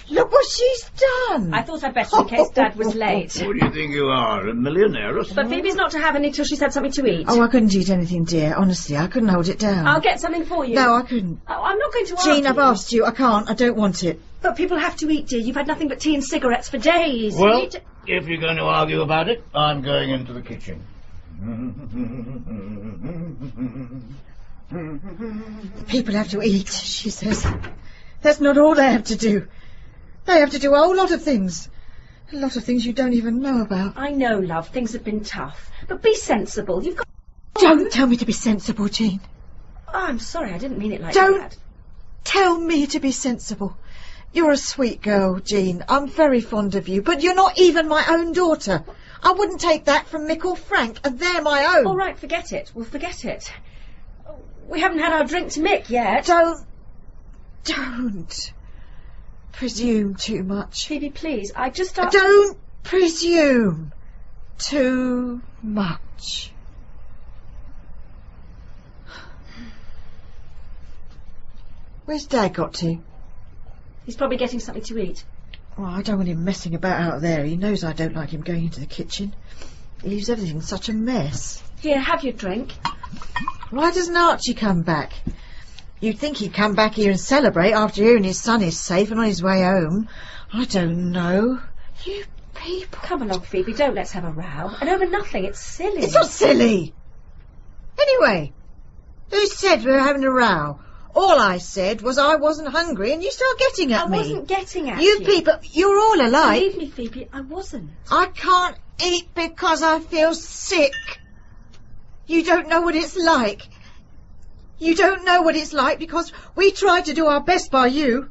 S7: look what she's done.
S4: I thought I'd better in case Dad was late.
S3: Who do you think you are, a millionaire or
S4: But
S3: something?
S4: Phoebe's not to have any till she's had something to eat.
S7: Oh, I couldn't eat anything, dear. Honestly, I couldn't hold it down.
S4: I'll get something for you.
S7: No, I couldn't.
S4: Oh, I'm not going to
S7: Jean,
S4: argue.
S7: I've asked you. I can't. I don't want it.
S4: But people have to eat, dear. You've had nothing but tea and cigarettes for days. You
S3: Well,
S4: need to-
S3: if you're going to argue about it, I'm going into the kitchen.
S7: People have to eat, she says. That's not all they have to do. They have to do a whole lot of things. A lot of things you don't even know about.
S4: I know, love, things have been tough. But be sensible. You've got...
S7: Don't tell me to be sensible, Jean.
S4: Oh, I'm sorry, I didn't mean it like
S7: Don't
S4: that.
S7: tell me to be sensible. You're a sweet girl, Jean. I'm very fond of you, but you're not even my own daughter. I wouldn't take that from Mick or Frank, and they're my own.
S4: All right, forget it. We'll forget it. We haven't had our drink to Mick yet.
S7: Don't presume too much.
S4: Phoebe, please, I just...
S7: Don't presume too much. Where's Dad got to?
S4: He's probably getting something to eat.
S7: Well, I don't want him messing about out there. He knows I don't like him going into the kitchen. He leaves everything such a mess.
S4: Here, have your drink.
S7: Why doesn't Archie come back? You'd think he'd come back here and celebrate after hearing his son is safe and on his way home. I don't know. You people.
S4: Come along, Phoebe, don't let's have a row. And over nothing, it's silly.
S7: It's not silly. Anyway, who said we were having a row? All I said was I wasn't hungry and you start getting at me.
S4: I wasn't getting at
S7: You people, you're all alike.
S4: Believe me, Phoebe, I wasn't.
S7: I can't eat because I feel sick. You don't know what it's like. You don't know what it's like because we tried to do our best by you.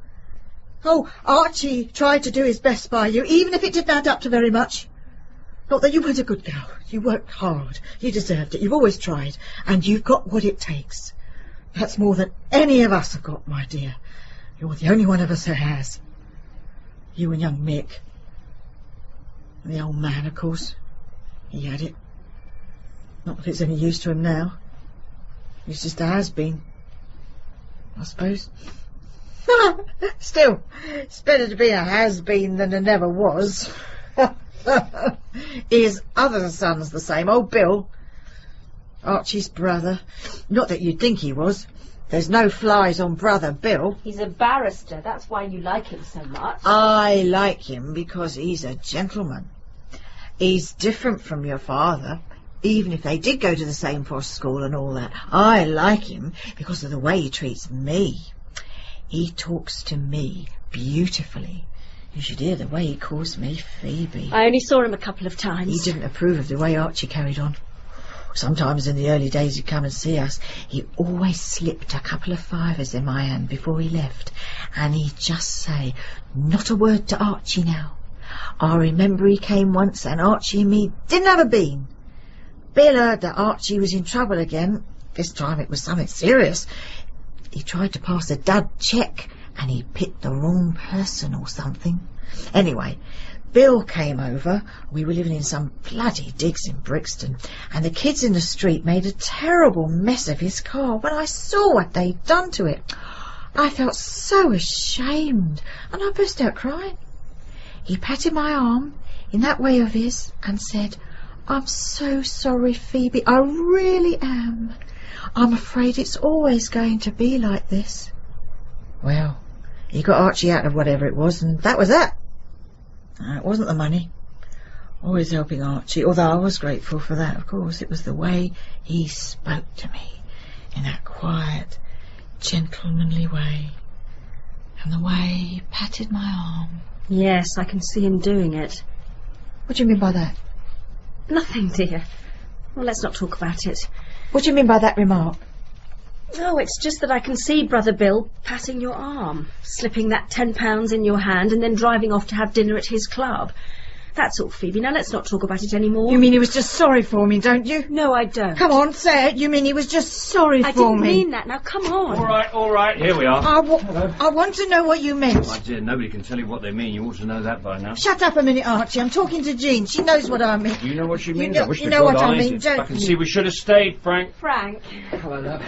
S7: Oh, Archie tried to do his best by you, even if it didn't add up to very much. Not that you weren't a good girl. You worked hard. You deserved it. You've always tried. And you've got what it takes. That's more than any of us have got, my dear. You're the only one of us who has. You and young Mick. And the old man, of course. He had it. Not that it's any use to him now. He's just a has-been, I suppose. Still, it's better to be a has-been than a never was. His other son's the same, old Bill. Archie's brother. Not that you'd think he was. There's no flies on brother Bill.
S4: He's a barrister, that's why you like him so much.
S7: I like him because he's a gentleman. He's different from your father. even if they did go to the same posh school and all that. I like him because of the way he treats me. He talks to me beautifully. You should hear the way he calls me Phoebe.
S4: I only saw him a couple of times.
S7: He didn't approve of the way Archie carried on. Sometimes in the early days he'd come and see us. He always slipped a couple of fivers in my hand before he left, and he'd just say, "Not a word to Archie now." I remember he came once and Archie and me didn't have a bean. Bill heard that Archie was in trouble again. This time it was something serious. He tried to pass a dud cheque and he picked the wrong person or something. Anyway, Bill came over. We were living in some bloody digs in Brixton, and the kids in the street made a terrible mess of his car. When I saw what they'd done to it, I felt so ashamed, and I burst out crying. He patted my arm in that way of his and said, "I'm so sorry, Phoebe, I really am. I'm afraid it's always going to be like this." Well, he got Archie out of whatever it was, and that was that. It wasn't the money. Always helping Archie, although I was grateful for that, of course. It was the way he spoke to me in that quiet, gentlemanly way, and the way he patted my arm.
S4: Yes, I can see him doing it.
S7: What do you mean by that?
S4: Nothing, dear. Well, let's not talk about it.
S7: What do you mean by that remark?
S4: Oh, it's just that I can see Brother Bill patting your arm, slipping that £10 in your hand and then driving off to have dinner at his club. That's all, Phoebe. Now let's not talk about it anymore.
S7: You mean he was just sorry for me, don't you?
S4: No, I don't.
S7: Come on, say it. You mean he was just sorry for me?
S4: I didn't mean that. Now, come on.
S3: All right, here we are.
S7: I want to know what you meant.
S8: My dear, nobody can tell you what they mean. You ought to know that by now.
S7: Shut up a minute, Archie. I'm talking to Jean. She knows what I mean.
S3: You know what she means?
S7: know-
S3: I wish
S7: you
S3: to
S7: know
S3: God
S7: what I
S3: eyes
S7: mean,
S3: it.
S7: don't
S3: I can
S7: you?
S3: see we should have stayed, Frank.
S4: Frank.
S8: Hello, love.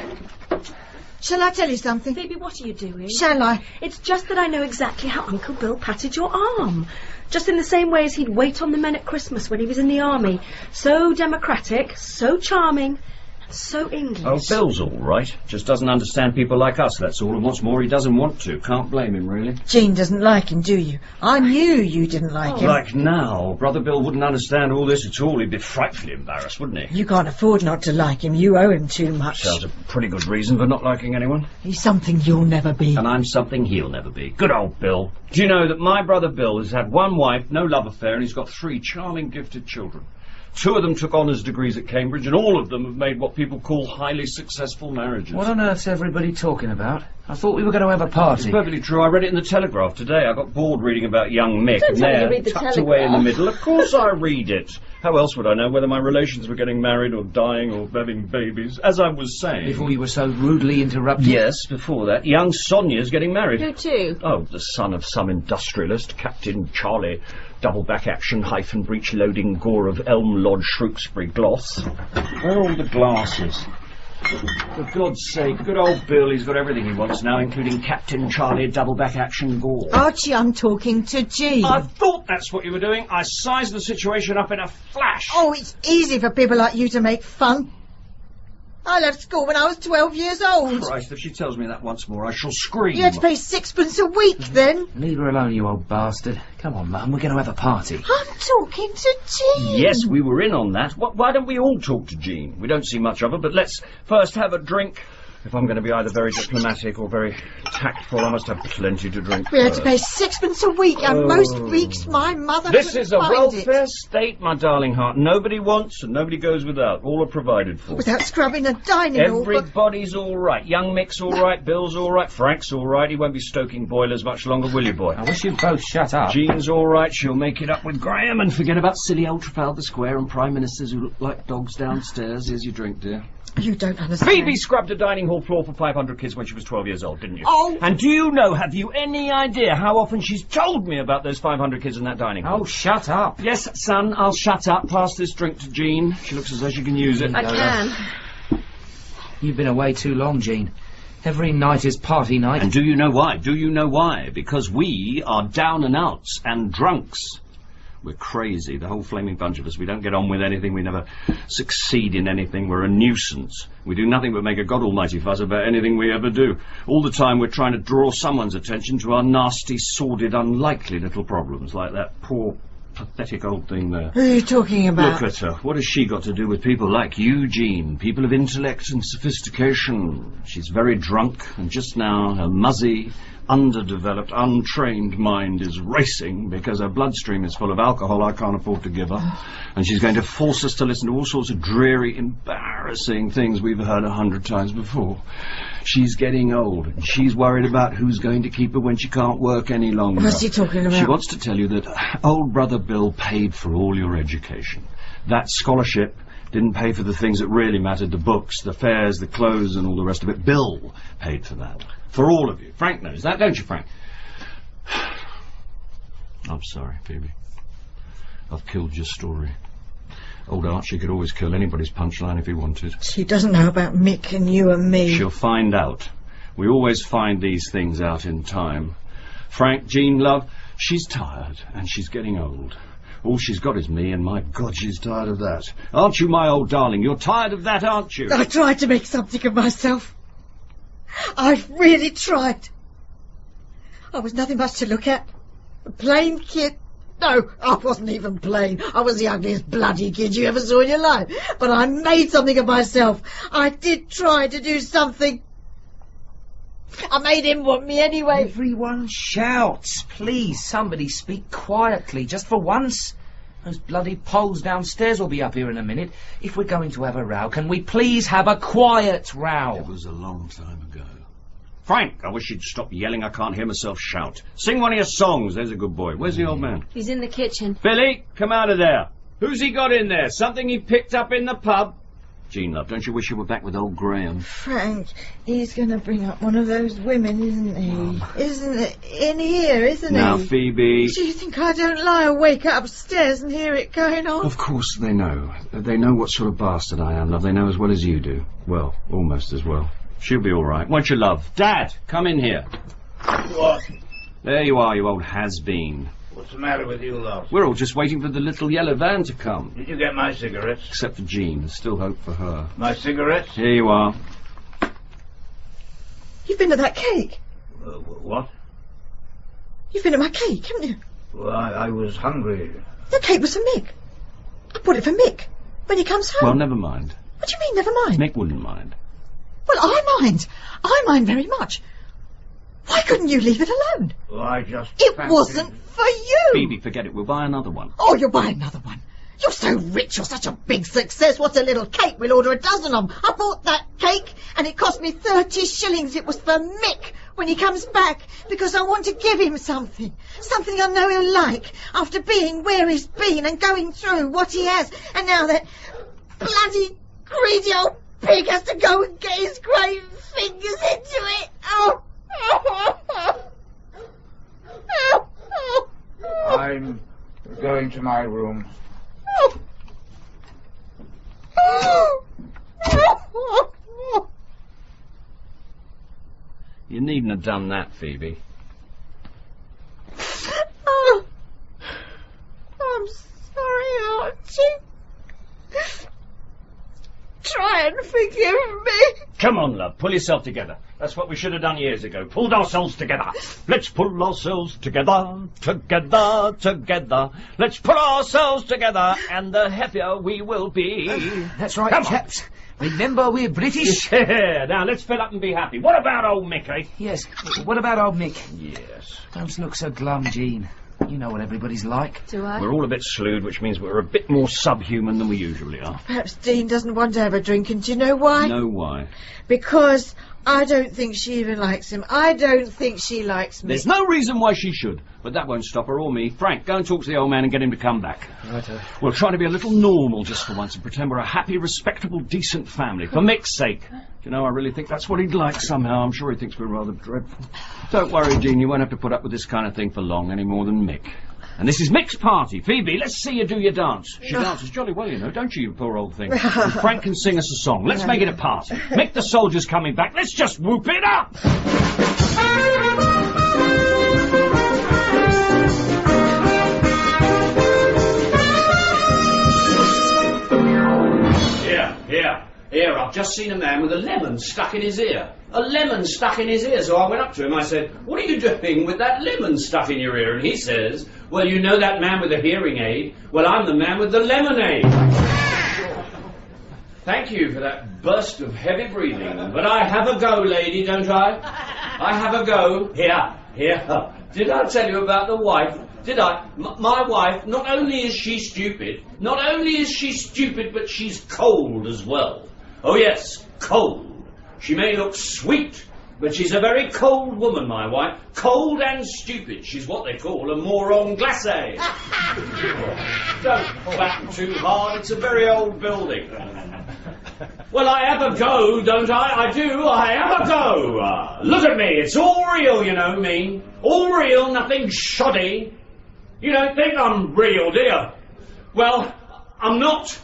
S7: Shall I tell you something?
S4: Phoebe, what are you doing?
S7: Shall I?
S4: It's just that I know exactly how Uncle Bill patted your arm. Just in the same way as he'd wait on the men at Christmas when he was in the army. So democratic, so charming, and so English.
S9: Oh, Bill's all right. Just doesn't understand people like us, that's all. And what's more, he doesn't want to. Can't blame him, really.
S7: Jean doesn't like him, do you? I knew you didn't like him.
S9: Like now, Brother Bill wouldn't understand all this at all. He'd be frightfully embarrassed, wouldn't he?
S7: You can't afford not to like him. You owe him too much.
S9: Sounds a pretty good reason for not liking anyone.
S7: He's something you'll never be.
S9: And I'm something he'll never be. Good old Bill. Do you know that my brother Bill has had one wife, no love affair, and he's got 3 charming, gifted children. 2 of them took honours degrees at Cambridge, and all of them have made what people call highly successful marriages.
S8: What on earth's everybody talking about? I thought we were going to have a
S9: It's
S8: party.
S9: perfectly true. I read it in the Telegraph today. I got bored reading about young Mick,
S4: Don't
S9: and
S4: tell me you
S9: there,
S4: read the
S9: tucked away in the
S4: Telegraph.
S9: middle. Of course I read it. How else would I know whether my relations were getting married or dying or having babies? As I was saying...
S8: Before you were so rudely interrupted.
S9: Yes, before that. Young Sonia's getting married.
S4: Who to?
S9: Oh, the son of some industrialist, Captain Charlie, double-back action, hyphen breech loading gore of Elm Lodge, Shrewsbury, Gloss. Where are all the glasses? For God's sake, good old Bill, he's got everything he wants now, including Captain Charlie, double-back action gore.
S7: Archie, I'm talking to Jean.
S9: I thought that's what you were doing. I sized the situation up in a flash.
S7: Oh, it's easy for people like you to make fun. I left school when I was 12 years old.
S9: Christ, if she tells me that once more, I shall scream.
S7: You had to pay 6 a week then.
S8: Leave her alone, you old bastard. Come on, Mum, we're going to have a party.
S7: I'm talking to Jean.
S9: Yes, we were in on that. Why don't we all talk to Jean? We don't see much of her, but let's first have a drink. If I'm going to be either very diplomatic or very tactful, I must have plenty to drink.
S7: We had to
S9: first.
S7: pay 6 a week, and most weeks my mother
S9: This
S7: couldn't
S9: is a
S7: find
S9: welfare
S7: it.
S9: state, my darling heart. Nobody wants and nobody goes without. All are provided for.
S7: Without scrubbing the dining hall.
S9: Everybody's all right. Young Mick's all right. Bill's all right. Frank's all right. He won't be stoking boilers much longer, will you, boy?
S8: I wish you'd both shut up.
S9: Jean's all right. She'll make it up with Graham and forget about silly old Trafalgar Square and prime ministers who look like dogs downstairs. Here's your drink, dear.
S7: You don't understand.
S9: Phoebe scrubbed a dining hall floor for 500 kids when she was 12 years old, didn't you?
S7: Oh.
S9: And do you know, have you any idea how often she's told me about those 500 kids in that dining hall?
S8: Oh, shut up.
S9: Yes, son, I'll shut up. Pass this drink to Jean. She looks as though she can use it.
S4: I can.
S8: You've been away too long, Jean. Every night is party night.
S9: And do you know why? Do you know why? Because we are down and outs and drunks. We're crazy, the whole flaming bunch of us. We don't get on with anything. We never succeed in anything. We're a nuisance. We do nothing but make a God Almighty fuss about anything we ever do. All the time we're trying to draw someone's attention to our nasty, sordid, unlikely little problems, like that poor
S8: pathetic old thing there.
S7: Who are you talking about?
S8: Look at her. What has she got to do with people like Eugene? People of intellect and sophistication. She's very drunk, and just now her muzzy, underdeveloped, untrained mind is racing because her bloodstream is full of alcohol I can't afford to give her. And she's going to force us to listen to all sorts of dreary, embarrassing things we've heard 100 times before. She's getting old, and she's worried about who's going to keep her when she can't work any longer.
S7: What's she talking about?
S8: She wants to tell you that old brother Bill paid for all your education. That scholarship didn't pay for the things that really mattered, the books, the fares, the clothes, and all the rest of it. Bill paid for that. For all of you. Frank knows that, don't you, Frank? I'm sorry, Phoebe. I've killed your story. Old Archie could always kill anybody's punchline if he wanted.
S7: She doesn't know about Mick and you and me.
S8: She'll find out. We always find these things out in time. Frank, Jean, love, she's tired and she's getting old. All she's got is me, and my God, she's tired of that. Aren't you, my old darling? You're tired of that, aren't you?
S7: I tried to make something of myself. I've really tried. I was nothing much to look at. A plain kid. No, I wasn't even plain. I was the ugliest bloody kid you ever saw in your life. But I made something of myself. I did try to do something. I made him want me anyway.
S10: Everyone shouts. Please, somebody speak quietly, just for once. Those bloody poles downstairs will be up here in a minute. If we're going to have a row, can we please have a quiet row?
S8: It was a long time ago. Frank, I wish you'd stop yelling. I can't hear myself shout. Sing one of your songs, there's a good boy. Where's the old man?
S4: He's in the kitchen.
S8: Billy, come out of there. Who's he got in there? Something he picked up in the pub? Jean, love, don't you wish you were back with old Graham?
S7: Frank, he's going to bring up one of those women, isn't he? Isn't it? In here, isn't
S8: Now,
S7: he?
S8: Phoebe...
S7: Do you think I don't lie awake upstairs and hear it going on?
S8: Of course they know. They know what sort of bastard I am, love. They know as well as you do. Well, almost as well. She'll be all right. Won't you, love? Dad, come in here.
S3: What?
S8: There you are, you old has-been.
S3: What's the matter with you, love?
S8: We're all just waiting for the little yellow van to come.
S3: Did you get my cigarettes?
S8: Except for Jean. There's still hope for her.
S3: My cigarettes?
S8: Here you are.
S7: You've been at that cake.
S3: What?
S7: You've been at my cake, haven't you?
S3: Well, I was hungry.
S7: The cake was for Mick. I bought it for Mick when he comes home.
S8: Well, never mind.
S7: What do you mean, never mind?
S8: Mick wouldn't mind.
S7: Well, I mind. I mind very much. Why couldn't you leave it alone?
S3: Well, I just...
S7: It wasn't for you.
S8: Phoebe, forget it. We'll buy another one.
S7: Oh, you'll buy another one. You're so rich. You're such a big success. What's a little cake? We'll order a dozen of them. I bought that cake, and it cost me 30 shillings. It was for Mick when he comes back, because I want to give him something. Something I know he'll like, after being where he's been and going through what he has. And now that bloody greedy old pig has to go and get his great fingers into it. Oh!
S3: I'm going to my room.
S8: You needn't have done that, Phoebe.
S7: Oh, I'm sorry, Archie. Try and forgive me.
S8: Come on, love, pull yourself together. That's what we should have done years ago. Pulled ourselves together. Let's pull ourselves together, together, together. Let's pull ourselves together, and the happier we will be.
S10: That's right,
S8: Come
S10: chaps. Remember, we're British.
S8: Yeah, now let's fill up and be happy. What about old Mick, eh?
S10: Yes. What about old Mick?
S8: Yes.
S10: Don't look so glum, Jean. You know what everybody's like.
S4: Do I?
S8: We're all a bit slewed, which means we're a bit more subhuman than we usually are.
S7: Perhaps Dean doesn't want to have a drink, and do you know why?
S8: Know why?
S7: Because I don't think she even likes him. I don't think she likes me.
S8: There's no reason why she should, but that won't stop her or me. Frank, go and talk to the old man and get him to come back.
S10: Righto.
S8: We'll try to be a little normal just for once and pretend we're a happy, respectable, decent family, for Mick's sake. Do you know, I really think that's what he'd like somehow. I'm sure he thinks we're rather dreadful. Don't worry, Jean, you won't have to put up with this kind of thing for long, any more than Mick. And this is Mick's party. Phoebe, let's see you do your dance. She dances jolly well, you know, don't you poor old thing? And Frank can sing us a song. Let's make it a party. Mick the soldier's coming back. Let's just whoop it up! Here, I've just seen a man with a lemon stuck in his ear. A lemon stuck in his ear. So I went up to him, I said, "What are you doing with that lemon stuck in your ear?" And he says,
S5: Well, you know that man with the hearing aid? Well, I'm the man with the lemonade. Thank you for that burst of heavy breathing. But I have a go, lady, don't I? I have a go. Here. Did I tell you about the wife? Did I? My wife, not only is she stupid, but she's cold as well. Oh yes, cold. She may look sweet, but she's a very cold woman, my wife. Cold and stupid. She's what they call a moron glacé. Don't clap too hard, it's a very old building. Well, I have a go, don't I? I do, I have a go. Look at me, it's all real, you know me. All real, nothing shoddy. You don't think I'm real, do you? Well, I'm not.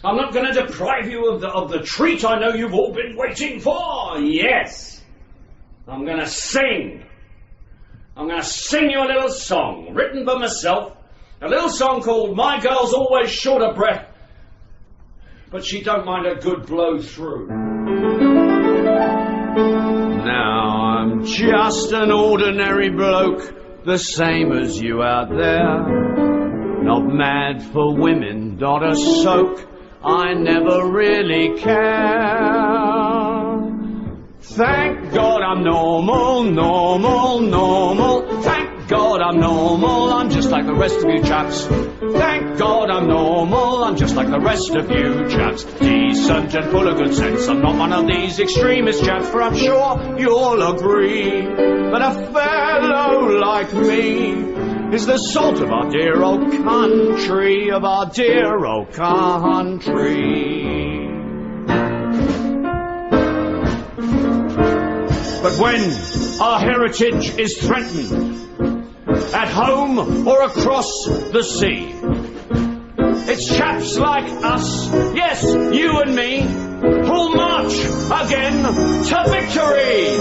S5: I'm not going to deprive you of the treat I know you've all been waiting for. Yes. I'm going to sing. I'm going to sing you a little song, written by myself. A little song called My Girl's Always Short of Breath, but she don't mind a good blow through. Now I'm just an ordinary bloke, the same as you out there. Not mad for women, not a soak, I never really care. Thank God I'm normal. Thank God I'm normal, I'm just like the rest of you chaps. Thank God I'm normal, I'm just like the rest of you chaps. Decent and full of good sense, I'm not one of these extremist chaps, for I'm sure you'll agree that a fellow like me is the salt of our dear old country, But when our heritage is threatened, at home or across the sea, it's chaps like us, yes, you and me, who'll march again to victory.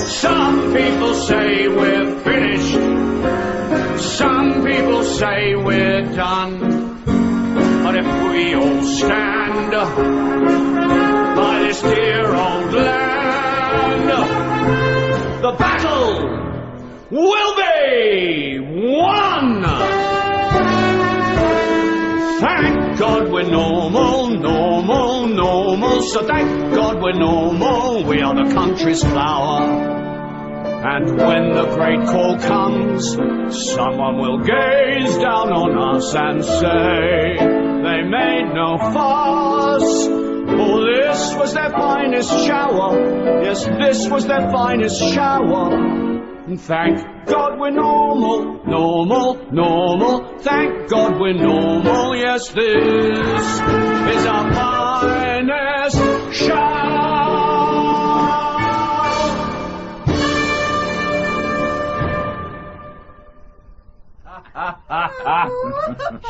S5: Some people say we're finished, some people say we're done. But if we all stand by this dear old land, the battle will be won! Thank God we're normal. So thank God we're normal. We are the country's flower. And when the great call comes, someone will gaze down on us and say, they made no fuss, for this was their finest shower. Yes, this was their finest shower. And thank God we're normal. Thank God we're normal. Yes, this is our finest shower.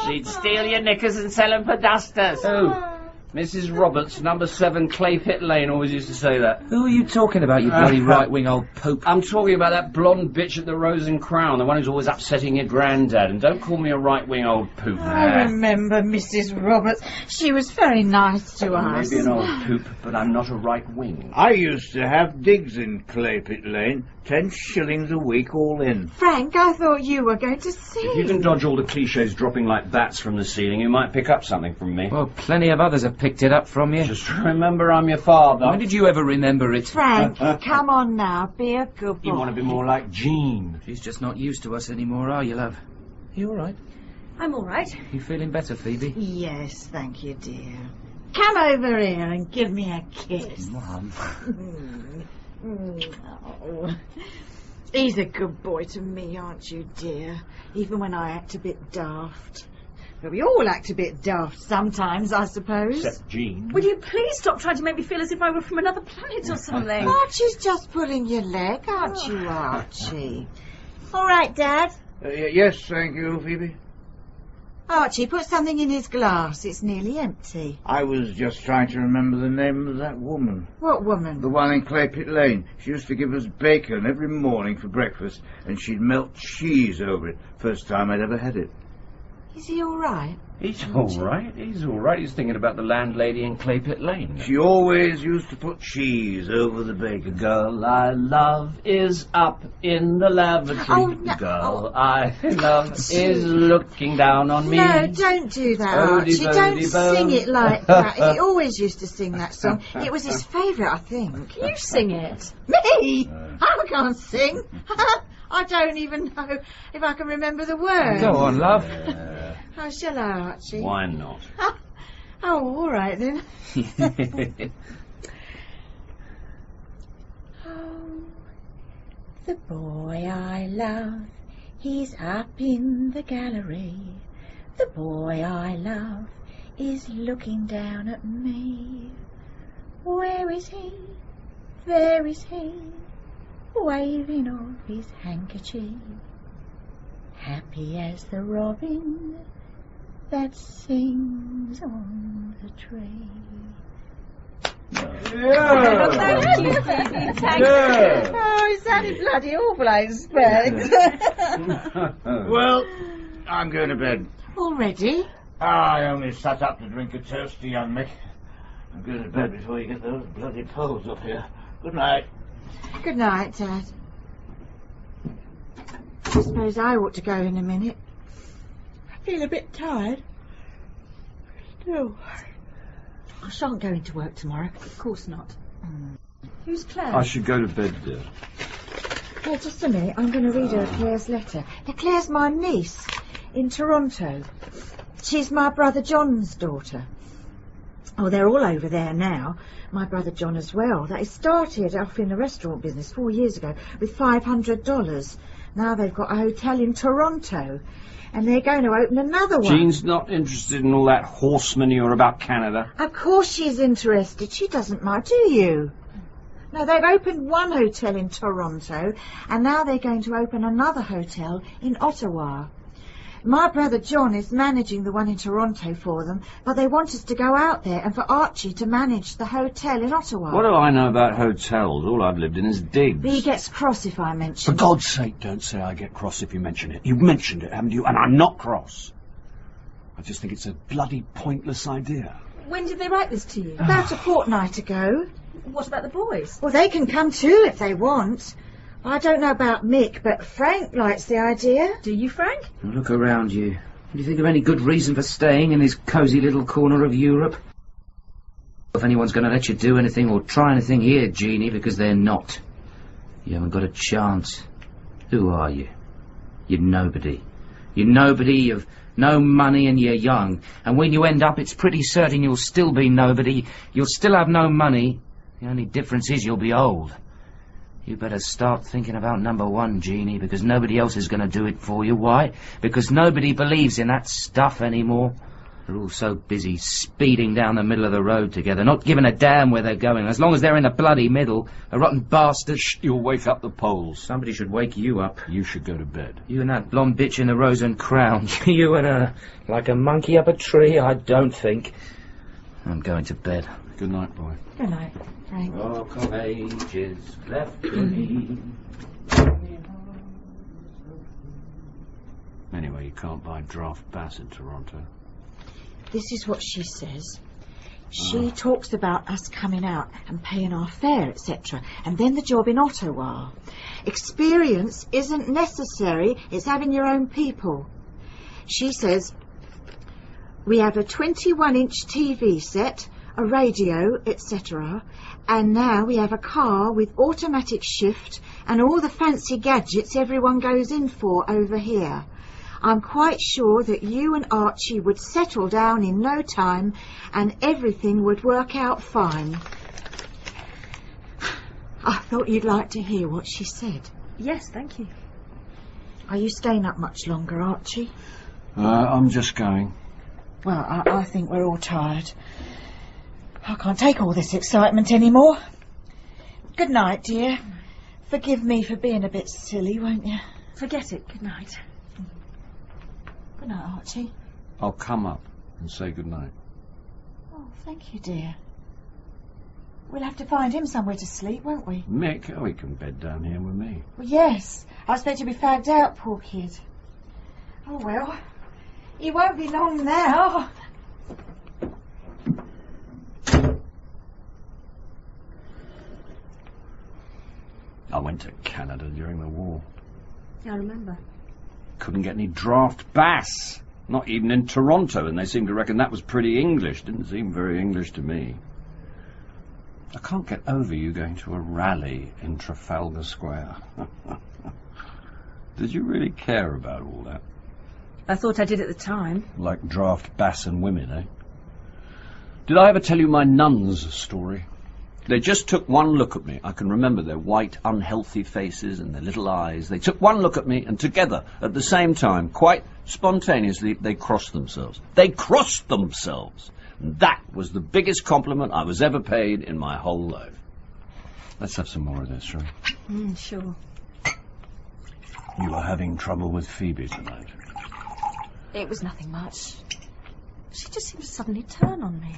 S10: She'd steal your knickers and sell them for dusters.
S8: Oh, Mrs. Roberts, number 7 Claypit Lane, always used to say that.
S10: Who are you talking about, you bloody right-wing old pope?
S8: I'm talking about that blonde bitch at the Rose and Crown, the one who's always upsetting your granddad. And don't call me a right-wing old poop.
S7: I remember Mrs. Roberts. She was very nice to us.
S8: Maybe an old poop, but I'm not a right-wing.
S11: I used to have digs in Claypit Lane, 10 shillings a week all in.
S7: Frank, I thought you were going to sing.
S8: If you can dodge all the cliches dropping like bats from the ceiling, you might pick up something from me.
S10: Well, plenty of others have picked it up from you.
S8: Just remember I'm your father.
S10: When did you ever remember it?
S7: Frank, come on now, be a good boy.
S8: You want to be more like Jean.
S10: She's just not used to us anymore, are you, love? You all right?
S4: I'm all right.
S10: You feeling better, Phoebe?
S7: Yes, thank you, dear. Come over here and give me a kiss.
S10: Mum.
S7: Oh. He's a good boy to me, aren't you, dear? Even when I act a bit daft. But we all act a bit daft sometimes, I suppose.
S8: Except Jean.
S4: Will you please stop trying to make me feel as if I were from another planet or something?
S7: Archie's just pulling your leg, aren't you, Archie? All right, Dad.
S11: Yes, thank you, Phoebe.
S7: Archie, put something in his glass. It's nearly empty.
S11: I was just trying to remember the name of that woman.
S7: What woman?
S11: The one in Claypit Lane. She used to give us bacon every morning for breakfast, and she'd melt cheese over it. First time I'd ever had it.
S7: Is he all right?
S8: He's all right. He's all right. He's thinking about the landlady in Clay Pit Lane.
S11: She always used to put cheese over the bacon.
S8: The girl I love is up in the lavatory.
S7: Oh, no.
S8: The girl I love is looking down on me.
S7: No, don't do that, Archie. Don't sing it like that. He always used to sing that song. It was his favourite, I think.
S4: You sing it.
S7: Me? I can't sing. I don't even know if I can remember the words.
S8: Go on, love.
S7: How shall I, Archie?
S8: Why not?
S7: Oh, all right then. Oh, the boy I love, he's up in the gallery. The boy I love is looking down at me. Where is he? There is he, waving off his handkerchief, happy as the robin that sings on the tree.
S4: Thank you, Phoebe. Thank you.
S7: Oh, it sounded bloody awful, I expect.
S3: Well, I'm going to bed.
S7: Already?
S3: I only sat up to drink a toast to young Mick. I'm going to bed before you get those bloody poles up here. Good night.
S7: Good night, Dad. I suppose I ought to go in a minute. I feel a bit tired. Still, I shan't go into work tomorrow.
S4: Of course not. Who's Claire?
S8: I should go to bed, dear.
S7: Yeah, just a minute. I'm going to read her Claire's letter. Now, Claire's my niece in Toronto. She's my brother John's daughter. Oh, they're all over there now. My brother John as well. They started off in the restaurant business 4 years ago with $500. Now they've got a hotel in Toronto. And they're going to open another one.
S8: Jean's not interested in all that horse manure about Canada.
S7: Of course she's interested. She doesn't mind, do you? No, they've opened one hotel in Toronto, and now they're going to open another hotel in Ottawa. My brother John is managing the one in Toronto for them, but they want us to go out there and for Archie to manage the hotel in Ottawa.
S8: What do I know about hotels? All I've lived in is digs.
S7: But he gets cross if I mention
S8: For God's sake, don't say I get cross if you mention it. You've mentioned it, haven't you? And I'm not cross. I just think it's a bloody pointless idea.
S4: When did they write this to you?
S7: About a fortnight ago.
S4: What about the boys?
S7: Well, they can come too if they want. I don't know about Mick, but Frank likes the idea.
S4: Do you, Frank?
S10: Look around you. Do you think of any good reason for staying in this cosy little corner of Europe? If anyone's going to let you do anything or try anything here, Jeannie, because they're not. You haven't got a chance. Who are you? You're nobody. You're nobody, you've no money and you're young. And when you end up, it's pretty certain you'll still be nobody. You'll still have no money. The only difference is you'll be old. You better start thinking about number one, Jeannie, because nobody else is going to do it for you. Why? Because nobody believes in that stuff anymore. They're all so busy speeding down the middle of the road together, not giving a damn where they're going, as long as they're in the bloody middle. The rotten bastards.
S8: Shh, you'll wake up the Poles.
S10: Somebody should wake you up.
S8: You should go to bed.
S10: You and that blonde bitch in the rose and crown. You and her. Like a monkey up a tree, I don't think. I'm going to bed.
S8: Good night, boy.
S7: Good night, Frank.
S10: Rock of ages left to me.
S8: Anyway, you can't buy draft bass in Toronto.
S7: This is what she says. She talks about us coming out and paying our fare, etc. And then the job in Ottawa. Experience isn't necessary, it's having your own people. She says, we have a 21-inch TV set, a radio, etc. And now we have a car with automatic shift and all the fancy gadgets everyone goes in for over here. I'm quite sure that you and Archie would settle down in no time and everything would work out fine. I thought you'd like to hear what she said.
S4: Yes, thank you.
S7: Are you staying up much longer, Archie?
S8: I'm just going.
S7: Well, I think we're all tired. I can't take all this excitement anymore. Good night, dear. Forgive me for being a bit silly, won't you?
S4: Forget it. Good night.
S7: Good night, Archie.
S8: I'll come up and say good night.
S7: Oh, thank you, dear. We'll have to find him somewhere to sleep, won't we?
S8: Mick? Oh, he can bed down here with me.
S7: Well, yes. I expect he'll be fagged out, poor kid. Oh, well. You won't be long now.
S8: I went to Canada during the war.
S4: I remember.
S8: Couldn't get any draft bass. Not even in Toronto, and they seemed to reckon that was pretty English. Didn't seem very English to me. I can't get over you going to a rally in Trafalgar Square. Did you really care about all that?
S4: I thought I did at the time.
S8: Like draft bass and women, eh? Did I ever tell you my nuns' story? They just took one look at me. I can remember their white, unhealthy faces and their little eyes. They took one look at me, and together, at the same time, quite spontaneously, they crossed themselves. They crossed themselves! And that was the biggest compliment I was ever paid in my whole life. Let's have some more of this, shall we?
S4: Sure.
S8: You are having trouble with Phoebe tonight.
S4: It was nothing much. She just seemed to suddenly turn on me.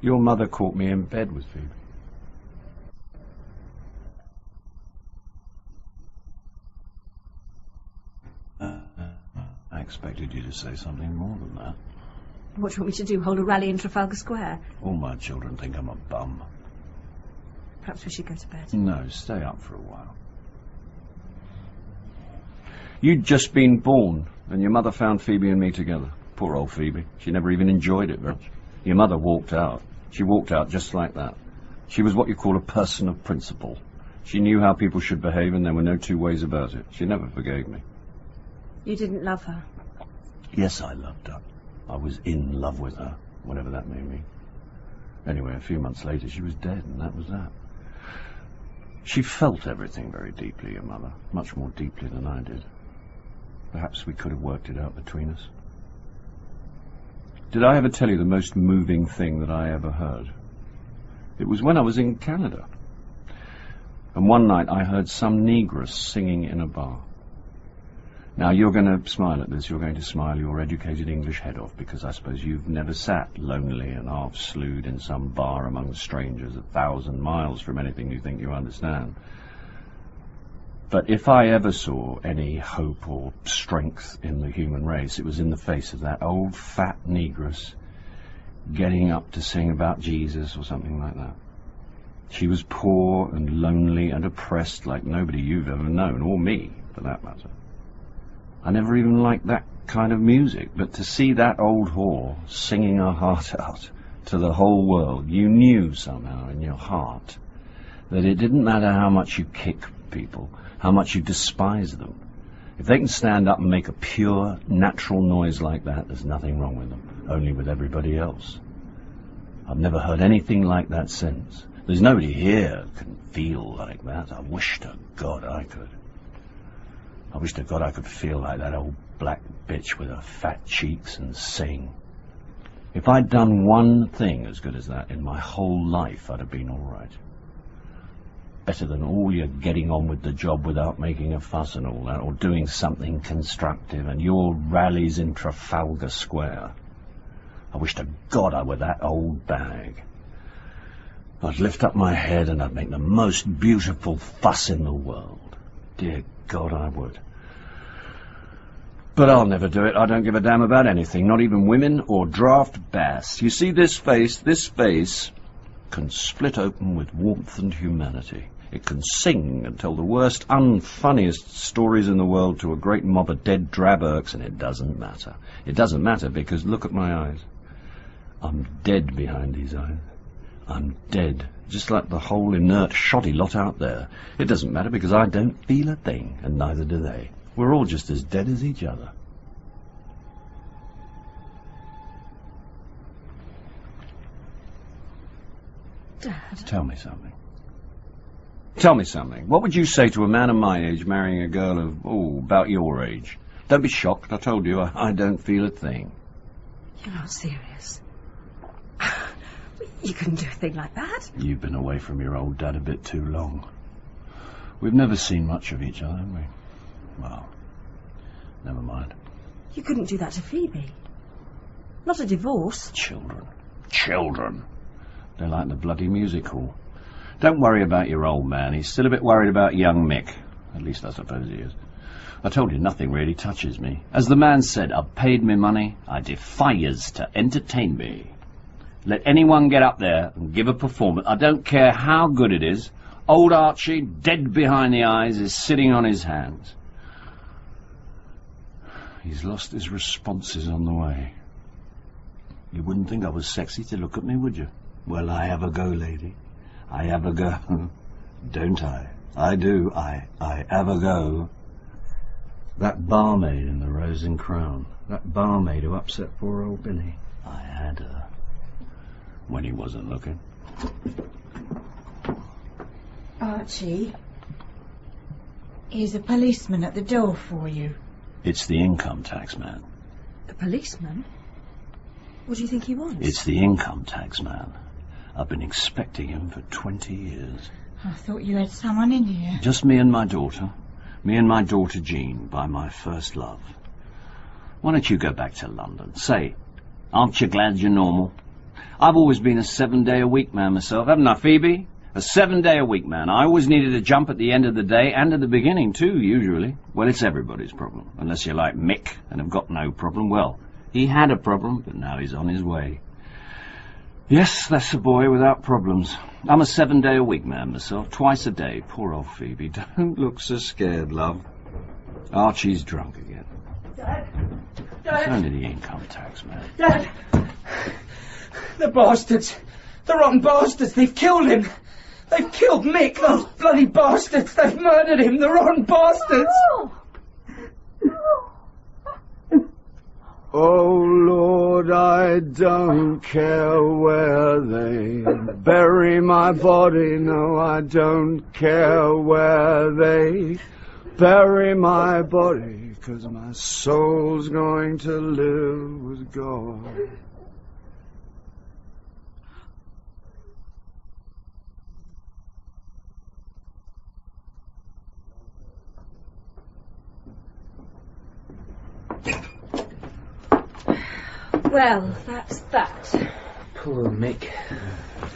S8: Your mother caught me in bed with Phoebe. I expected you to say something more than that.
S4: What do you want me to do, hold a rally in Trafalgar Square?
S8: All my children think I'm a bum.
S4: Perhaps we should go to bed.
S8: No, stay up for a while. You'd just been born, and your mother found Phoebe and me together. Poor old Phoebe. She never even enjoyed it much. Your mother walked out. She walked out just like that. She was what you call a person of principle. She knew how people should behave, and there were no two ways about it. She never forgave me.
S4: You didn't love her?
S8: Yes, I loved her. I was in love with her, whatever that may mean. Anyway, a few months later, she was dead, and that was that. She felt everything very deeply, your mother, much more deeply than I did. Perhaps we could have worked it out between us. Did I ever tell you the most moving thing that I ever heard? It was when I was in Canada. And one night I heard some negress singing in a bar. Now, you're going to smile at this. You're going to smile your educated English head off, because I suppose you've never sat lonely and half-slewed in some bar among strangers 1,000 miles from anything you think you understand. But if I ever saw any hope or strength in the human race, it was in the face of that old fat negress getting up to sing about Jesus or something like that. She was poor and lonely and oppressed like nobody you've ever known, or me, for that matter. I never even liked that kind of music, but to see that old whore singing her heart out to the whole world, you knew somehow in your heart that it didn't matter how much you kick people, how much you despise them. If they can stand up and make a pure, natural noise like that, there's nothing wrong with them, only with everybody else. I've never heard anything like that since. There's nobody here who can feel like that. I wish to God I could. I wish to God I could feel like that old black bitch with her fat cheeks and sing. If I'd done one thing as good as that in my whole life, I'd have been all right. Better than all your getting on with the job without making a fuss and all that, or doing something constructive, and your rallies in Trafalgar Square. I wish to God I were that old bag. I'd lift up my head and I'd make the most beautiful fuss in the world. Dear God, I would. But I'll never do it. I don't give a damn about anything, not even women or draft bass. You see this face can split open with warmth and humanity. It can sing and tell the worst, unfunniest stories in the world to a great mob of dead drab irks, and it doesn't matter. It doesn't matter because look at my eyes. I'm dead behind these eyes. I'm dead, just like the whole inert, shoddy lot out there. It doesn't matter because I don't feel a thing, and neither do they. We're all just as dead as each other.
S4: Dad?
S8: Tell me something. Tell me something. What would you say to a man of my age marrying a girl of, about your age? Don't be shocked. I told you, I don't feel a thing.
S4: You're not serious. You couldn't do a thing like that.
S8: You've been away from your old dad a bit too long. We've never seen much of each other, have we? Well, never mind.
S4: You couldn't do that to Phoebe. Not a divorce.
S8: Children. They're like the bloody music hall. Don't worry about your old man. He's still a bit worried about young Mick. At least I suppose he is. I told you nothing really touches me. As the man said, I've paid me money. I defy yous to entertain me. Let anyone get up there and give a performance. I don't care how good it is. Old Archie, dead behind the eyes, is sitting on his hands. He's lost his responses on the way. You wouldn't think I was sexy to look at me, would you? Well, I have a go, lady. I have a go. Don't I? I do. I have a go. That barmaid in the Rose and Crown. That barmaid who upset poor old Billy. I had her. When he wasn't looking.
S7: Archie, here's a policeman at the door for you.
S8: It's the income tax man.
S4: The policeman? What do you think he wants?
S8: It's the income tax man. I've been expecting him for 20 years.
S7: I thought you had someone in here.
S8: Just me and my daughter. Me and my daughter Jean, by my first love. Why don't you go back to London? Say, aren't you glad you're normal? I've always been a 7-day-a-week man myself, haven't I, Phoebe? A 7-day-a-week man. I always needed a jump at the end of the day, and at the beginning too, usually. Well, it's everybody's problem, unless you're like Mick and have got no problem. Well, he had a problem, but now he's on his way. Yes, that's a boy without problems. I'm a 7-day-a-week man myself, twice a day. Poor old Phoebe. Don't look so scared, love. Archie's drunk again.
S10: Dad!
S8: It's only the income tax man.
S10: Dad! The bastards! The rotten bastards! They've killed him! They've killed Mick! Those bloody bastards! They've murdered him! The rotten bastards!
S12: Oh, Lord, I don't care where they bury my body. No, I don't care where they bury my body, 'cause my soul's going to live with God.
S4: Well, that's that.
S10: Poor Mick.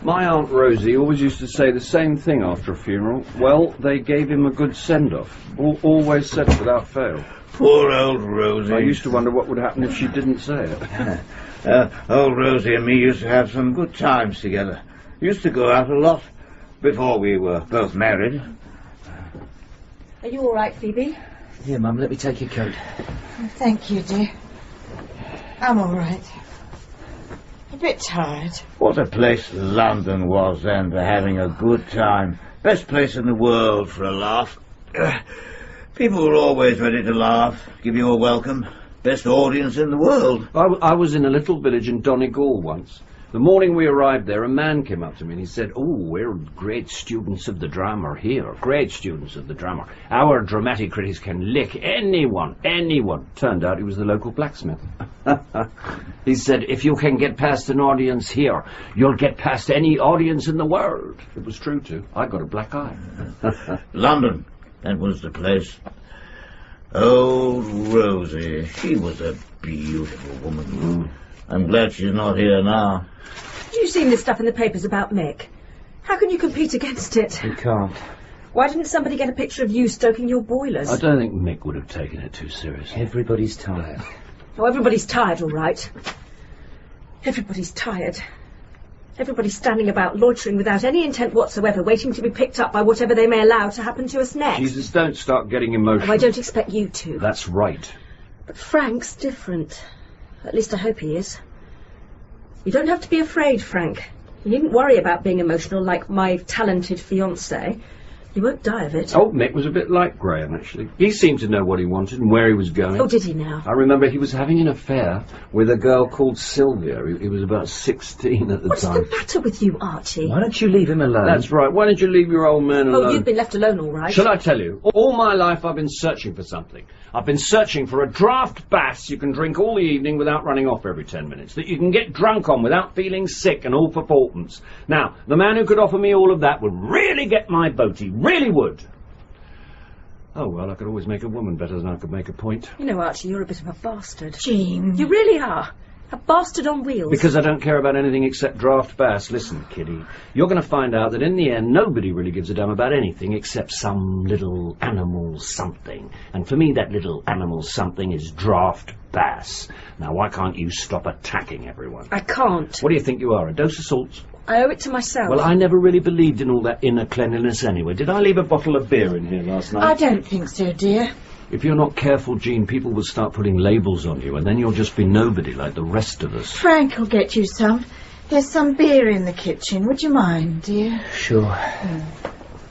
S8: My Aunt Rosie always used to say the same thing after a funeral. Well, they gave him a good send-off. Always said it without fail.
S11: Poor old Rosie.
S8: I used to wonder what would happen if she didn't say it.
S11: Old Rosie and me used to have some good times together. Used to go out a lot before we were both married.
S4: Are you all right, Phoebe?
S10: Here, Mum, let me take your coat.
S7: Oh, thank you, dear. I'm all right. A bit tired.
S11: What a place London was then for having a good time. Best place in the world for a laugh. People were always ready to laugh, give you a welcome. Best audience in the world.
S8: I was in a little village in Donegal once. The morning we arrived there, a man came up to me and he said, "Oh, we're great students of the drama here. Great students of the drama. Our dramatic critics can lick anyone. Turned out he was the local blacksmith. He said, "If you can get past an audience here, you'll get past any audience in the world." It was true, too. I got a black eye.
S11: London, that was the place. Old Rosie, she was a beautiful woman. I'm glad she's not here now.
S4: Have you seen this stuff in the papers about Mick? How can you compete against it?
S10: You can't.
S4: Why didn't somebody get a picture of you stoking your boilers?
S8: I don't think Mick would have taken it too seriously.
S10: Everybody's tired.
S4: Oh, everybody's tired, all right. Everybody's tired. Everybody's standing about loitering without any intent whatsoever, waiting to be picked up by whatever they may allow to happen to us next.
S8: Jesus, don't start getting emotional.
S4: Oh, I don't expect you to.
S8: That's right.
S4: But Frank's different. At least I hope he is. You don't have to be afraid, Frank. You needn't worry about being emotional like my talented fiancé. You won't die of it.
S8: Old Mick was a bit like Graham, actually. He seemed to know what he wanted and where he was going.
S4: Oh, did he now?
S8: I remember he was having an affair with a girl called Sylvia. He was about 16 at the
S4: What's
S8: time.
S4: the matter with you, Archie?
S10: Why don't you leave him alone?
S8: That's right. Why don't you leave your old man alone?
S4: Oh, you've been left alone, all right.
S8: Shall I tell you? All my life I've been searching for something. I've been searching for a draft bass you can drink all the evening without running off every 10 minutes, that you can get drunk on without feeling sick and all for fourpence. Now, the man who could offer me all of that would really get my boat. He really would. Oh, well, I could always make a woman better than I could make a point.
S4: You know, Archie, you're a bit of a bastard.
S7: Jean.
S4: You really are. A bastard on wheels.
S8: Because I don't care about anything except draft bass. Listen, kiddie, you're going to find out that in the end nobody really gives a damn about anything except some little animal something. And for me that little animal something is draft bass. Now why can't you stop attacking everyone?
S4: I can't.
S8: What do you think you are, a dose of salts?
S4: I owe it to myself.
S8: Well, I never really believed in all that inner cleanliness anyway. Did I leave a bottle of beer in here last night?
S7: I don't think so, dear.
S8: If you're not careful, Jean, people will start putting labels on you, and then you'll just be nobody like the rest of us.
S7: Frank will get you some. There's some beer in the kitchen. Would you mind, dear?
S10: Sure.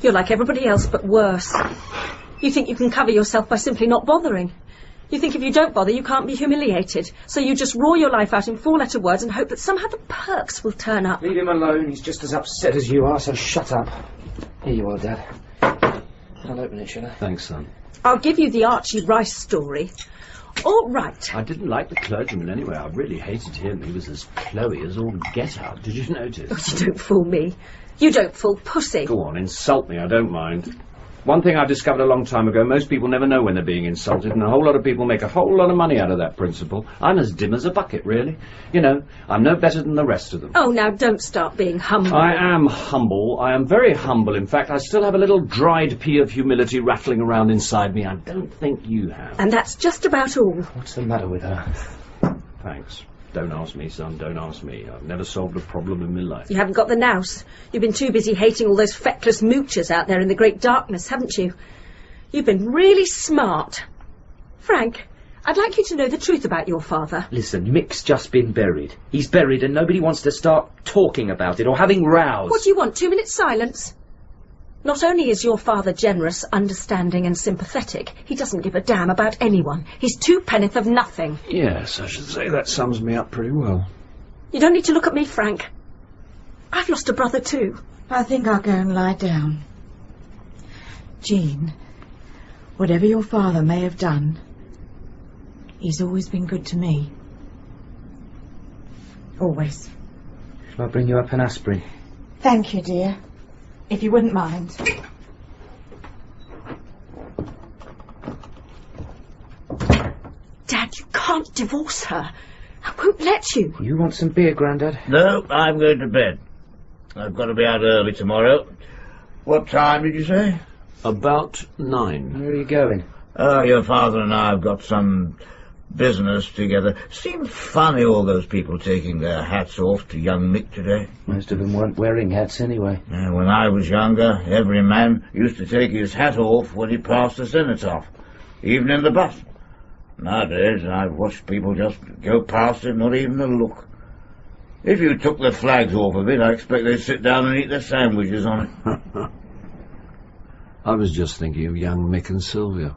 S4: You're like everybody else, but worse. You think you can cover yourself by simply not bothering. You think if you don't bother, you can't be humiliated. So you just roar your life out in four-letter words and hope that somehow the perks will turn up.
S10: Leave him alone. He's just as upset as you are, so shut up. Here you are, Dad. I'll open it, shall I?
S8: Thanks, son.
S4: I'll give you the Archie Rice story. All right.
S8: I didn't like the clergyman anyway. I really hated him. He was as Chloe as all get out. Did you notice?
S4: Oh, you don't fool me. You don't fool Pussy.
S8: Go on, insult me. I don't mind. One thing I discovered a long time ago, most people never know when they're being insulted, and a whole lot of people make a whole lot of money out of that principle. I'm as dim as a bucket, really. You know, I'm no better than the rest of them.
S4: Oh, now don't start being humble.
S8: I am humble. I am very humble. In fact, I still have a little dried pea of humility rattling around inside me. I don't think you have.
S4: And that's just about all.
S10: What's the matter with her?
S8: Thanks. Don't ask me, son. Don't ask me. I've never solved a problem in my life.
S4: You haven't got the nous. You've been too busy hating all those feckless moochers out there in the great darkness, haven't you? You've been really smart. Frank, I'd like you to know the truth about your father.
S10: Listen, Mick's just been buried. He's buried and nobody wants to start talking about it or having rows.
S4: What do you want, 2 minutes silence? Not only is your father generous, understanding and sympathetic, he doesn't give a damn about anyone. He's two penneth of nothing.
S8: Yes, I should say that sums me up pretty well.
S4: You don't need to look at me, Frank. I've lost a brother too.
S7: I think I'll go and lie down. Jean, whatever your father may have done, he's always been good to me. Always.
S10: Shall I bring you up an aspirin?
S7: Thank you, dear. If you wouldn't mind.
S4: Dad, you can't divorce her. I won't let you.
S10: You want some beer, Grandad?
S11: No, I'm going to bed. I've got to be out early tomorrow. What time did you say?
S8: About 9.
S10: Where are you going?
S11: Oh, your father and I have got some business together. Seems funny, all those people taking their hats off to young Mick today.
S10: Most of them weren't wearing hats anyway.
S11: When I was younger, every man used to take his hat off when he passed the cenotaph, even in the bus. Nowadays, I've watched people just go past it, not even a look. If you took the flags off of it, I expect they'd sit down and eat their sandwiches on it.
S8: I was just thinking of young Mick and Sylvia.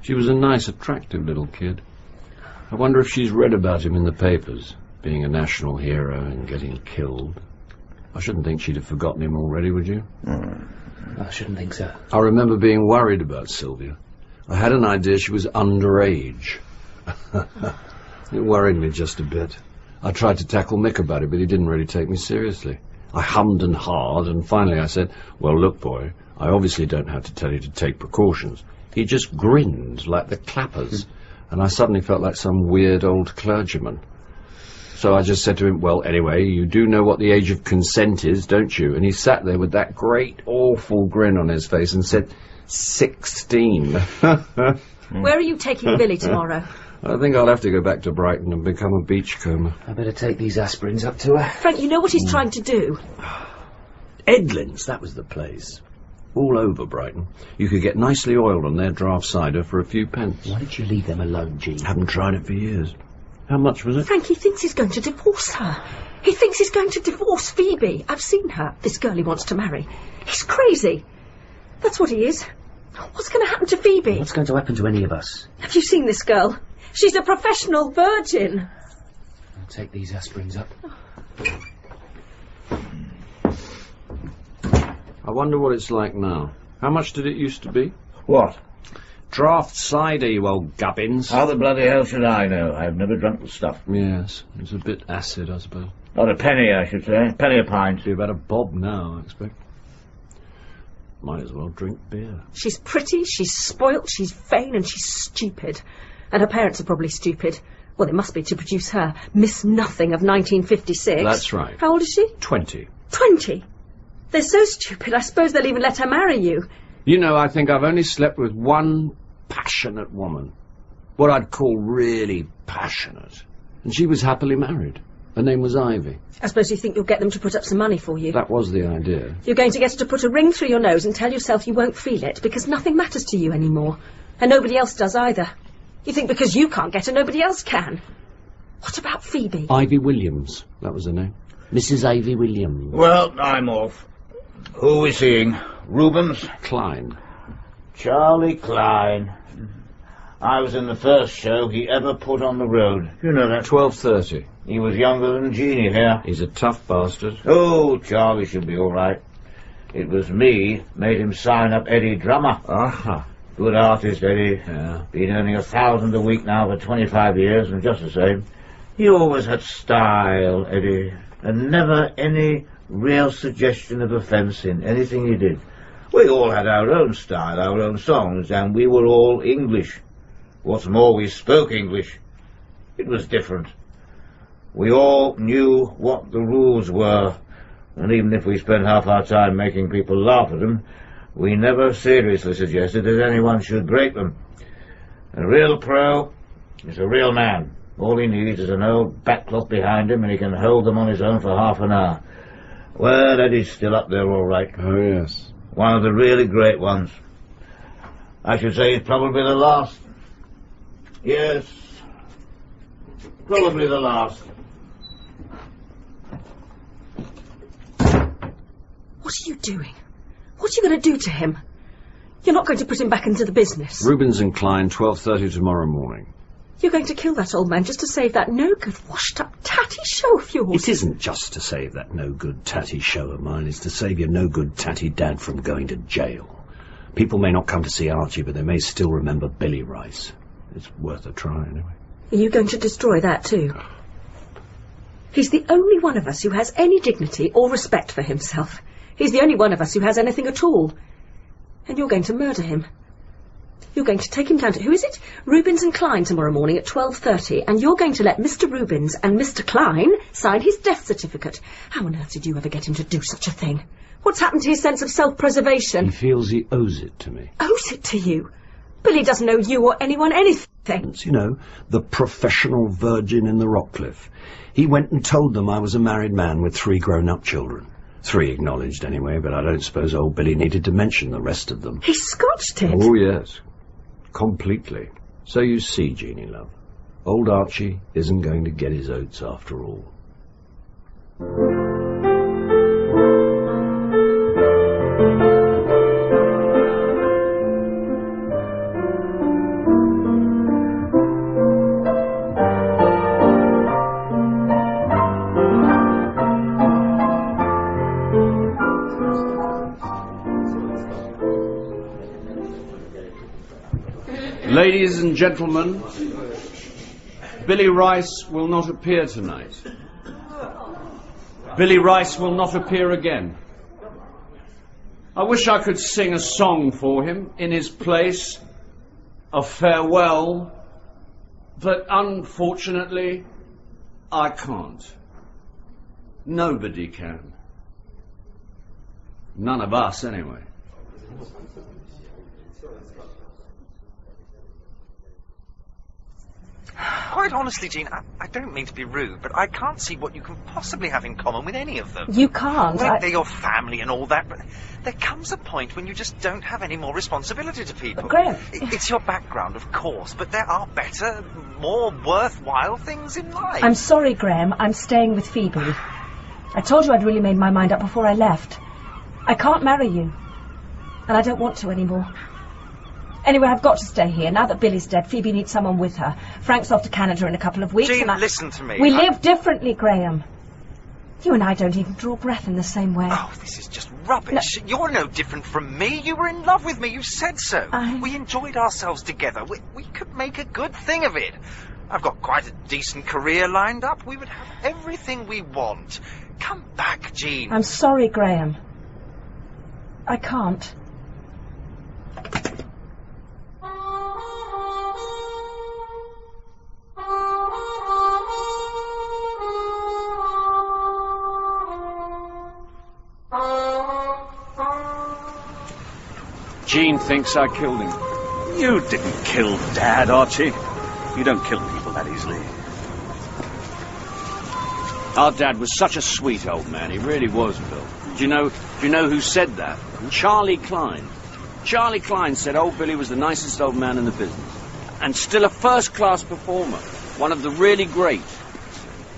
S8: She was a nice, attractive little kid. I wonder if she's read about him in the papers, being a national hero and getting killed. I shouldn't think she'd have forgotten him already, would you?
S10: I shouldn't think so.
S8: I remember being worried about Sylvia. I had an idea she was underage. It worried me just a bit. I tried to tackle Mick about it, but he didn't really take me seriously. I hummed and hawed, and finally I said, "Well, look, boy, I obviously don't have to tell you to take precautions." He just grinned like the clappers. And I suddenly felt like some weird old clergyman. So I just said to him, "Well, anyway, you do know what the age of consent is, don't you?" And he sat there with that great, awful grin on his face and said, 16.
S4: Where are you taking Billy tomorrow?
S8: I think I'll have to go back to Brighton and become a beachcomber.
S10: I better take these aspirins up to her.
S4: Frank, you know what he's trying to do?
S8: Edlin's, that was the place. All over Brighton. You could get nicely oiled on their draft cider for a few pence.
S10: Why don't you leave them alone, Jean?
S8: Haven't tried it for years. How much was it?
S4: Frank, he thinks he's going to divorce her. He thinks he's going to divorce Phoebe. I've seen her, this girl he wants to marry. He's crazy. That's what he is. What's going to happen to Phoebe?
S10: What's going to happen to any of us?
S4: Have you seen this girl? She's a professional virgin.
S10: I'll take these aspirins up.
S8: I wonder what it's like now. How much did it used to be?
S11: What?
S8: Draft cider, you old gubbins.
S11: How the bloody hell should I know? I've never drunk the stuff.
S8: Yes, it's a bit acid, I suppose.
S11: Not a penny, I should say. Penny a pint.
S8: Be about a bob now, I expect. Might as well drink beer.
S4: She's pretty, she's spoilt, she's vain, and she's stupid. And her parents are probably stupid. Well, it must be to produce her, Miss Nothing of 1956.
S8: That's right.
S4: How old is she?
S8: 20.
S4: 20? They're so stupid, I suppose they'll even let her marry you.
S8: You know, I think I've only slept with one passionate woman. What I'd call really passionate. And she was happily married. Her name was Ivy.
S4: I suppose you think you'll get them to put up some money for you.
S8: That was the idea.
S4: You're going to get her to put a ring through your nose and tell yourself you won't feel it because nothing matters to you anymore. And nobody else does either. You think because you can't get her, nobody else can. What about Phoebe?
S8: Ivy Williams. That was her name. Mrs. Ivy Williams.
S11: Well, I'm off. Who are we seeing? Rubens?
S8: Klein.
S11: Charlie Klein. I was in the first show he ever put on the road. You know that.
S8: 12:30.
S11: He was younger than Jeannie here.
S8: He's a tough bastard.
S11: Oh, Charlie should be all right. It was me made him sign up Eddie Drummer.
S8: Aha.
S11: Good artist, Eddie.
S8: Yeah.
S11: Been earning $1,000 a week now for 25 years, and just the same. He always had style, Eddie, and never any real suggestion of offence in anything he did. We all had our own style, our own songs, and we were all English. What's more, we spoke English. It was different. We all knew what the rules were, and even if we spent half our time making people laugh at them, we never seriously suggested that anyone should break them. A real pro is a real man. All he needs is an old backcloth behind him, and he can hold them on his own for half an hour. Well, Eddie's still up there all right.
S8: Oh, yes.
S11: One of the really great ones. I should say he's probably the last. Yes. Probably the last.
S4: What are you doing? What are you going to do to him? You're not going to put him back into the business.
S8: Rubens and Klein, 12:30 tomorrow morning.
S4: You're going to kill that old man just to save that no-good, washed-up, tatty show of yours.
S8: It isn't just to save that no-good tatty show of mine. It's to save your no-good tatty dad from going to jail. People may not come to see Archie, but they may still remember Billy Rice. It's worth a try, anyway.
S4: Are you going to destroy that, too? He's the only one of us who has any dignity or respect for himself. He's the only one of us who has anything at all. And you're going to murder him. You're going to take him down to, who is it? Rubens and Klein tomorrow morning at 12:30, and you're going to let Mr. Rubens and Mr. Klein sign his death certificate. How on earth did you ever get him to do such a thing? What's happened to his sense of self-preservation?
S8: He feels he owes it to me.
S4: Owes it to you? Billy doesn't owe you or anyone anything.
S8: It's, you know, the professional virgin in the Rockcliffe. He went and told them I was a married man with 3 grown-up children. 3 acknowledged anyway, but I don't suppose old Billy needed to mention the rest of them.
S4: He scotched it.
S8: Oh, yes. Completely. So you see, Jeannie, love, old Archie isn't going to get his oats after all.
S5: Ladies and gentlemen, Billy Rice will not appear tonight. Billy Rice will not appear again. I wish I could sing a song for him in his place, a farewell, but unfortunately I can't. Nobody can. None of us, anyway.
S13: Quite honestly, Jean, I don't mean to be rude, but I can't see what you can possibly have in common with any of them.
S4: You can't.
S13: They're your family and all that, but there comes a point when you just don't have any more responsibility to people.
S4: Graham.
S13: It's your background, of course, but there are better, more worthwhile things in life.
S4: I'm sorry, Graham. I'm staying with Phoebe. I told you I'd really made my mind up before I left. I can't marry you. And I don't want to anymore. Anyway, I've got to stay here. Now that Billy's dead, Phoebe needs someone with her. Frank's off to Canada in a couple of weeks.
S13: Jean,
S4: and
S13: listen to me.
S4: We live differently, Graham. You and I don't even draw breath in the same way.
S13: Oh, this is just rubbish. No. You're no different from me. You were in love with me. You said so. We enjoyed ourselves together. We could make a good thing of it. I've got quite a decent career lined up. We would have everything we want. Come back, Jean.
S4: I'm sorry, Graham. I can't.
S14: Jean thinks I killed him.
S2: You didn't kill Dad, Archie. You don't kill people that easily.
S14: Our dad was such a sweet old man. He really was, Bill. Do you know who said that? Charlie Klein. Charlie Klein said old Billy was the nicest old man in the business. And still a first-class performer. One of the really great.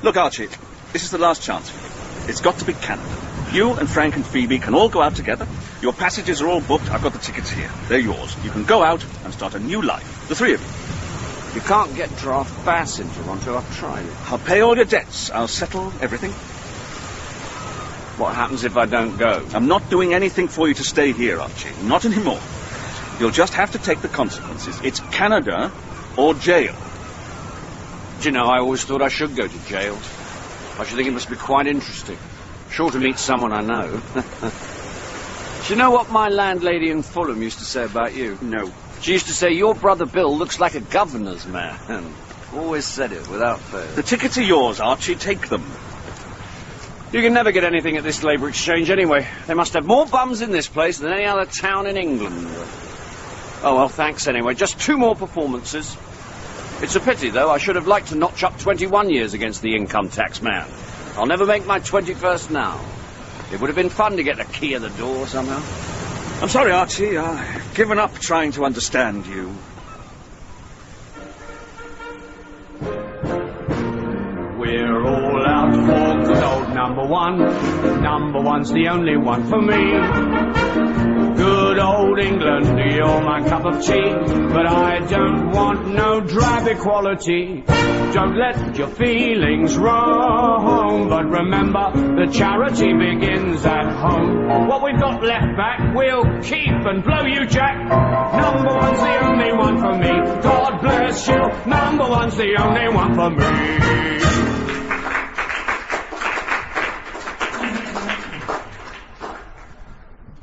S2: Look, Archie, this is the last chance for you. It's got to be Canada. You and Frank and Phoebe can all go out together. Your passages are all booked. I've got the tickets here. They're yours. You can go out and start a new life. The three of you.
S14: You can't get draft bass in Toronto. I've tried it.
S2: I'll pay all your debts. I'll settle everything.
S14: What happens if I don't go?
S2: I'm not doing anything for you to stay here, Archie. Not anymore. You'll just have to take the consequences. It's Canada or jail.
S14: Do you know, I always thought I should go to jail. I should think it must be quite interesting. Sure to meet someone I know. Do you know what my landlady in Fulham used to say about you?
S2: No.
S14: She used to say, your brother Bill looks like a governor's man. Always said it, without fail.
S2: The tickets are yours, Archie. Take them.
S14: You can never get anything at this labour exchange anyway. They must have more bums in this place than any other town in England. Oh, well, thanks anyway. Just 2 more performances. It's a pity, though. I should have liked to notch up 21 years against the income tax man. I'll never make my 21st now. It would have been fun to get a key of the door somehow.
S2: I'm sorry, Archie. I've given up trying to understand you.
S5: We're all out for good old number one. Number one's the only one for me. Good old England, you're my cup of tea. But I don't want no drab equality. Don't let your feelings roam. But remember, the charity begins at home. What we've got left back, we'll keep and blow you, Jack. Number one's the only one for me. God bless you. Number one's the only one for me.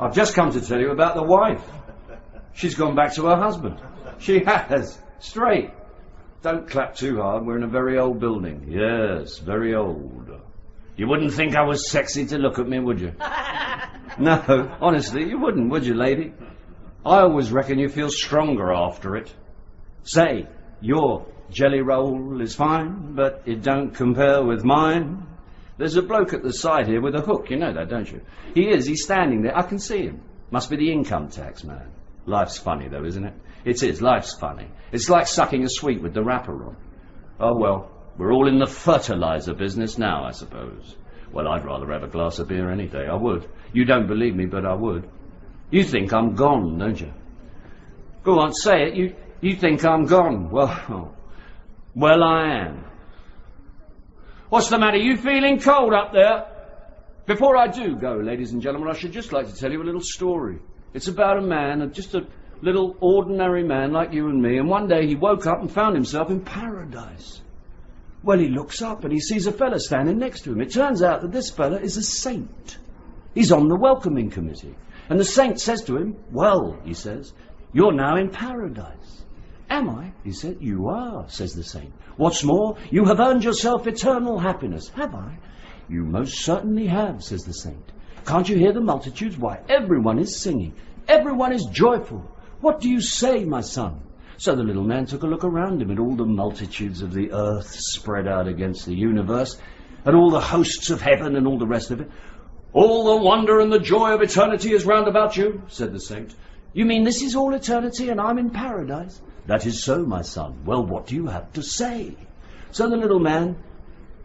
S8: I've just come to tell you about the wife. She's gone back to her husband. She has. Straight. Don't clap too hard. We're in a very old building. Yes, very old. You wouldn't think I was sexy to look at me, would you? No, honestly, you wouldn't, would you, lady? I always reckon you feel stronger after it. Say, your jelly roll is fine, but it don't compare with mine. There's a bloke at the side here with a hook, you know that, don't you? He's standing there, I can see him. Must be the income tax man. Life's funny though, isn't it? It is, life's funny. It's like sucking a sweet with the wrapper on. Oh well, we're all in the fertiliser business now, I suppose. Well, I'd rather have a glass of beer any day, I would. You don't believe me, but I would. You think I'm gone, don't you? Go on, say it, you think I'm gone. Well, I am. What's the matter? You feeling cold up there? Before I do go, ladies and gentlemen, I should just like to tell you a little story. It's about a man, just a little ordinary man like you and me, and one day he woke up and found himself in paradise. Well, he looks up and he sees a fella standing next to him. It turns out that this fella is a saint. He's on the welcoming committee. And the saint says to him, well, he says, you're now in paradise. Am I? He said. You are, says the saint. What's more, you have earned yourself eternal happiness. Have I? You most certainly have, says the saint. Can't you hear the multitudes? Why, everyone is singing. Everyone is joyful. What do you say, my son? So the little man took a look around him at all the multitudes of the earth spread out against the universe, and all the hosts of heaven and all the rest of it. All the wonder and the joy of eternity is round about you, said the saint. You mean this is all eternity and I'm in paradise? That is so, my son. Well, what do you have to say? So the little man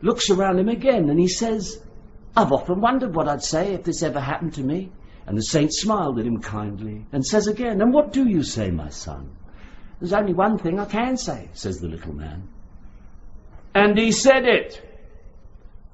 S8: looks around him again and he says, I've often wondered what I'd say if this ever happened to me. And the saint smiled at him kindly and says again, and what do you say, my son? There's only one thing I can say, says the little man. And he said it.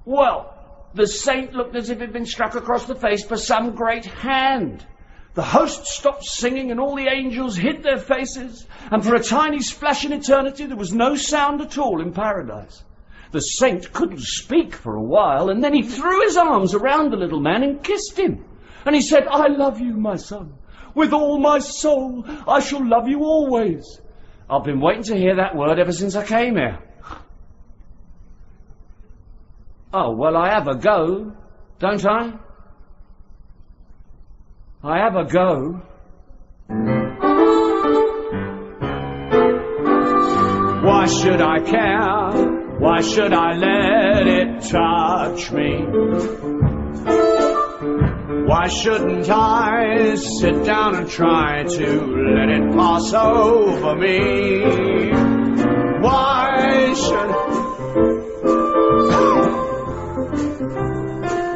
S8: Well, the saint looked as if he'd been struck across the face by some great hand. The host stopped singing and all the angels hid their faces, and for a tiny splash in eternity there was no sound at all in paradise. The saint couldn't speak for a while, and then he threw his arms around the little man and kissed him. And he said, I love you, my son. With all my soul, I shall love you always. I've been waiting to hear that word ever since I came here. Oh, well, I have a go, don't I? I have a go.
S5: should I care? Why should I let it touch me? Why shouldn't I sit down and try to let it pass over me?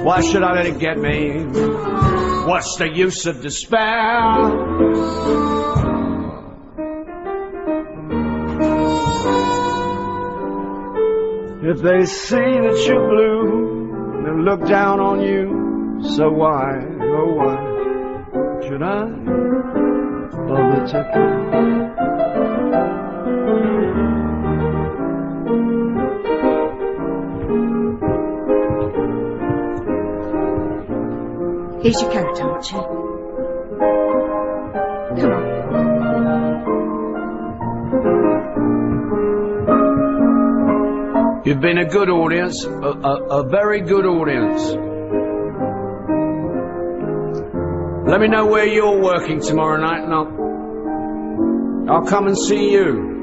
S5: Why should I let it get me? What's the use of despair?
S12: If they see that you're blue, they'll look down on you. So why, oh why, should I bother to
S7: care? Here's your coat, Archie. Come on.
S5: You've been a good audience, a very good audience. Let me know where you're working tomorrow night and I'll come and see you.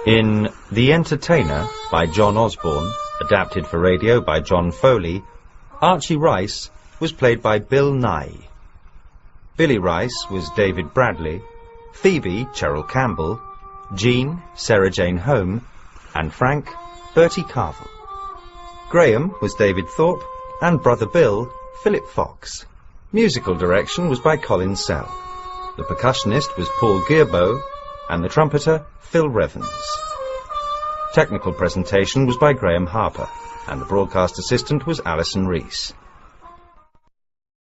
S1: In The Entertainer by John Osborne, adapted for radio by John Foley, Archie Rice was played by Bill Nye. Billy Rice was David Bradley, Phoebe, Cheryl Campbell, Jean, Sarah Jane Holm, and Frank, Bertie Carvel. Graham was David Thorpe, and Brother Bill, Philip Fox. Musical direction was by Colin Sell. The percussionist was Paul Gearbow, and the trumpeter, Phil Revens. Technical presentation was by Graham Harper, and the broadcast assistant was Alison Rees.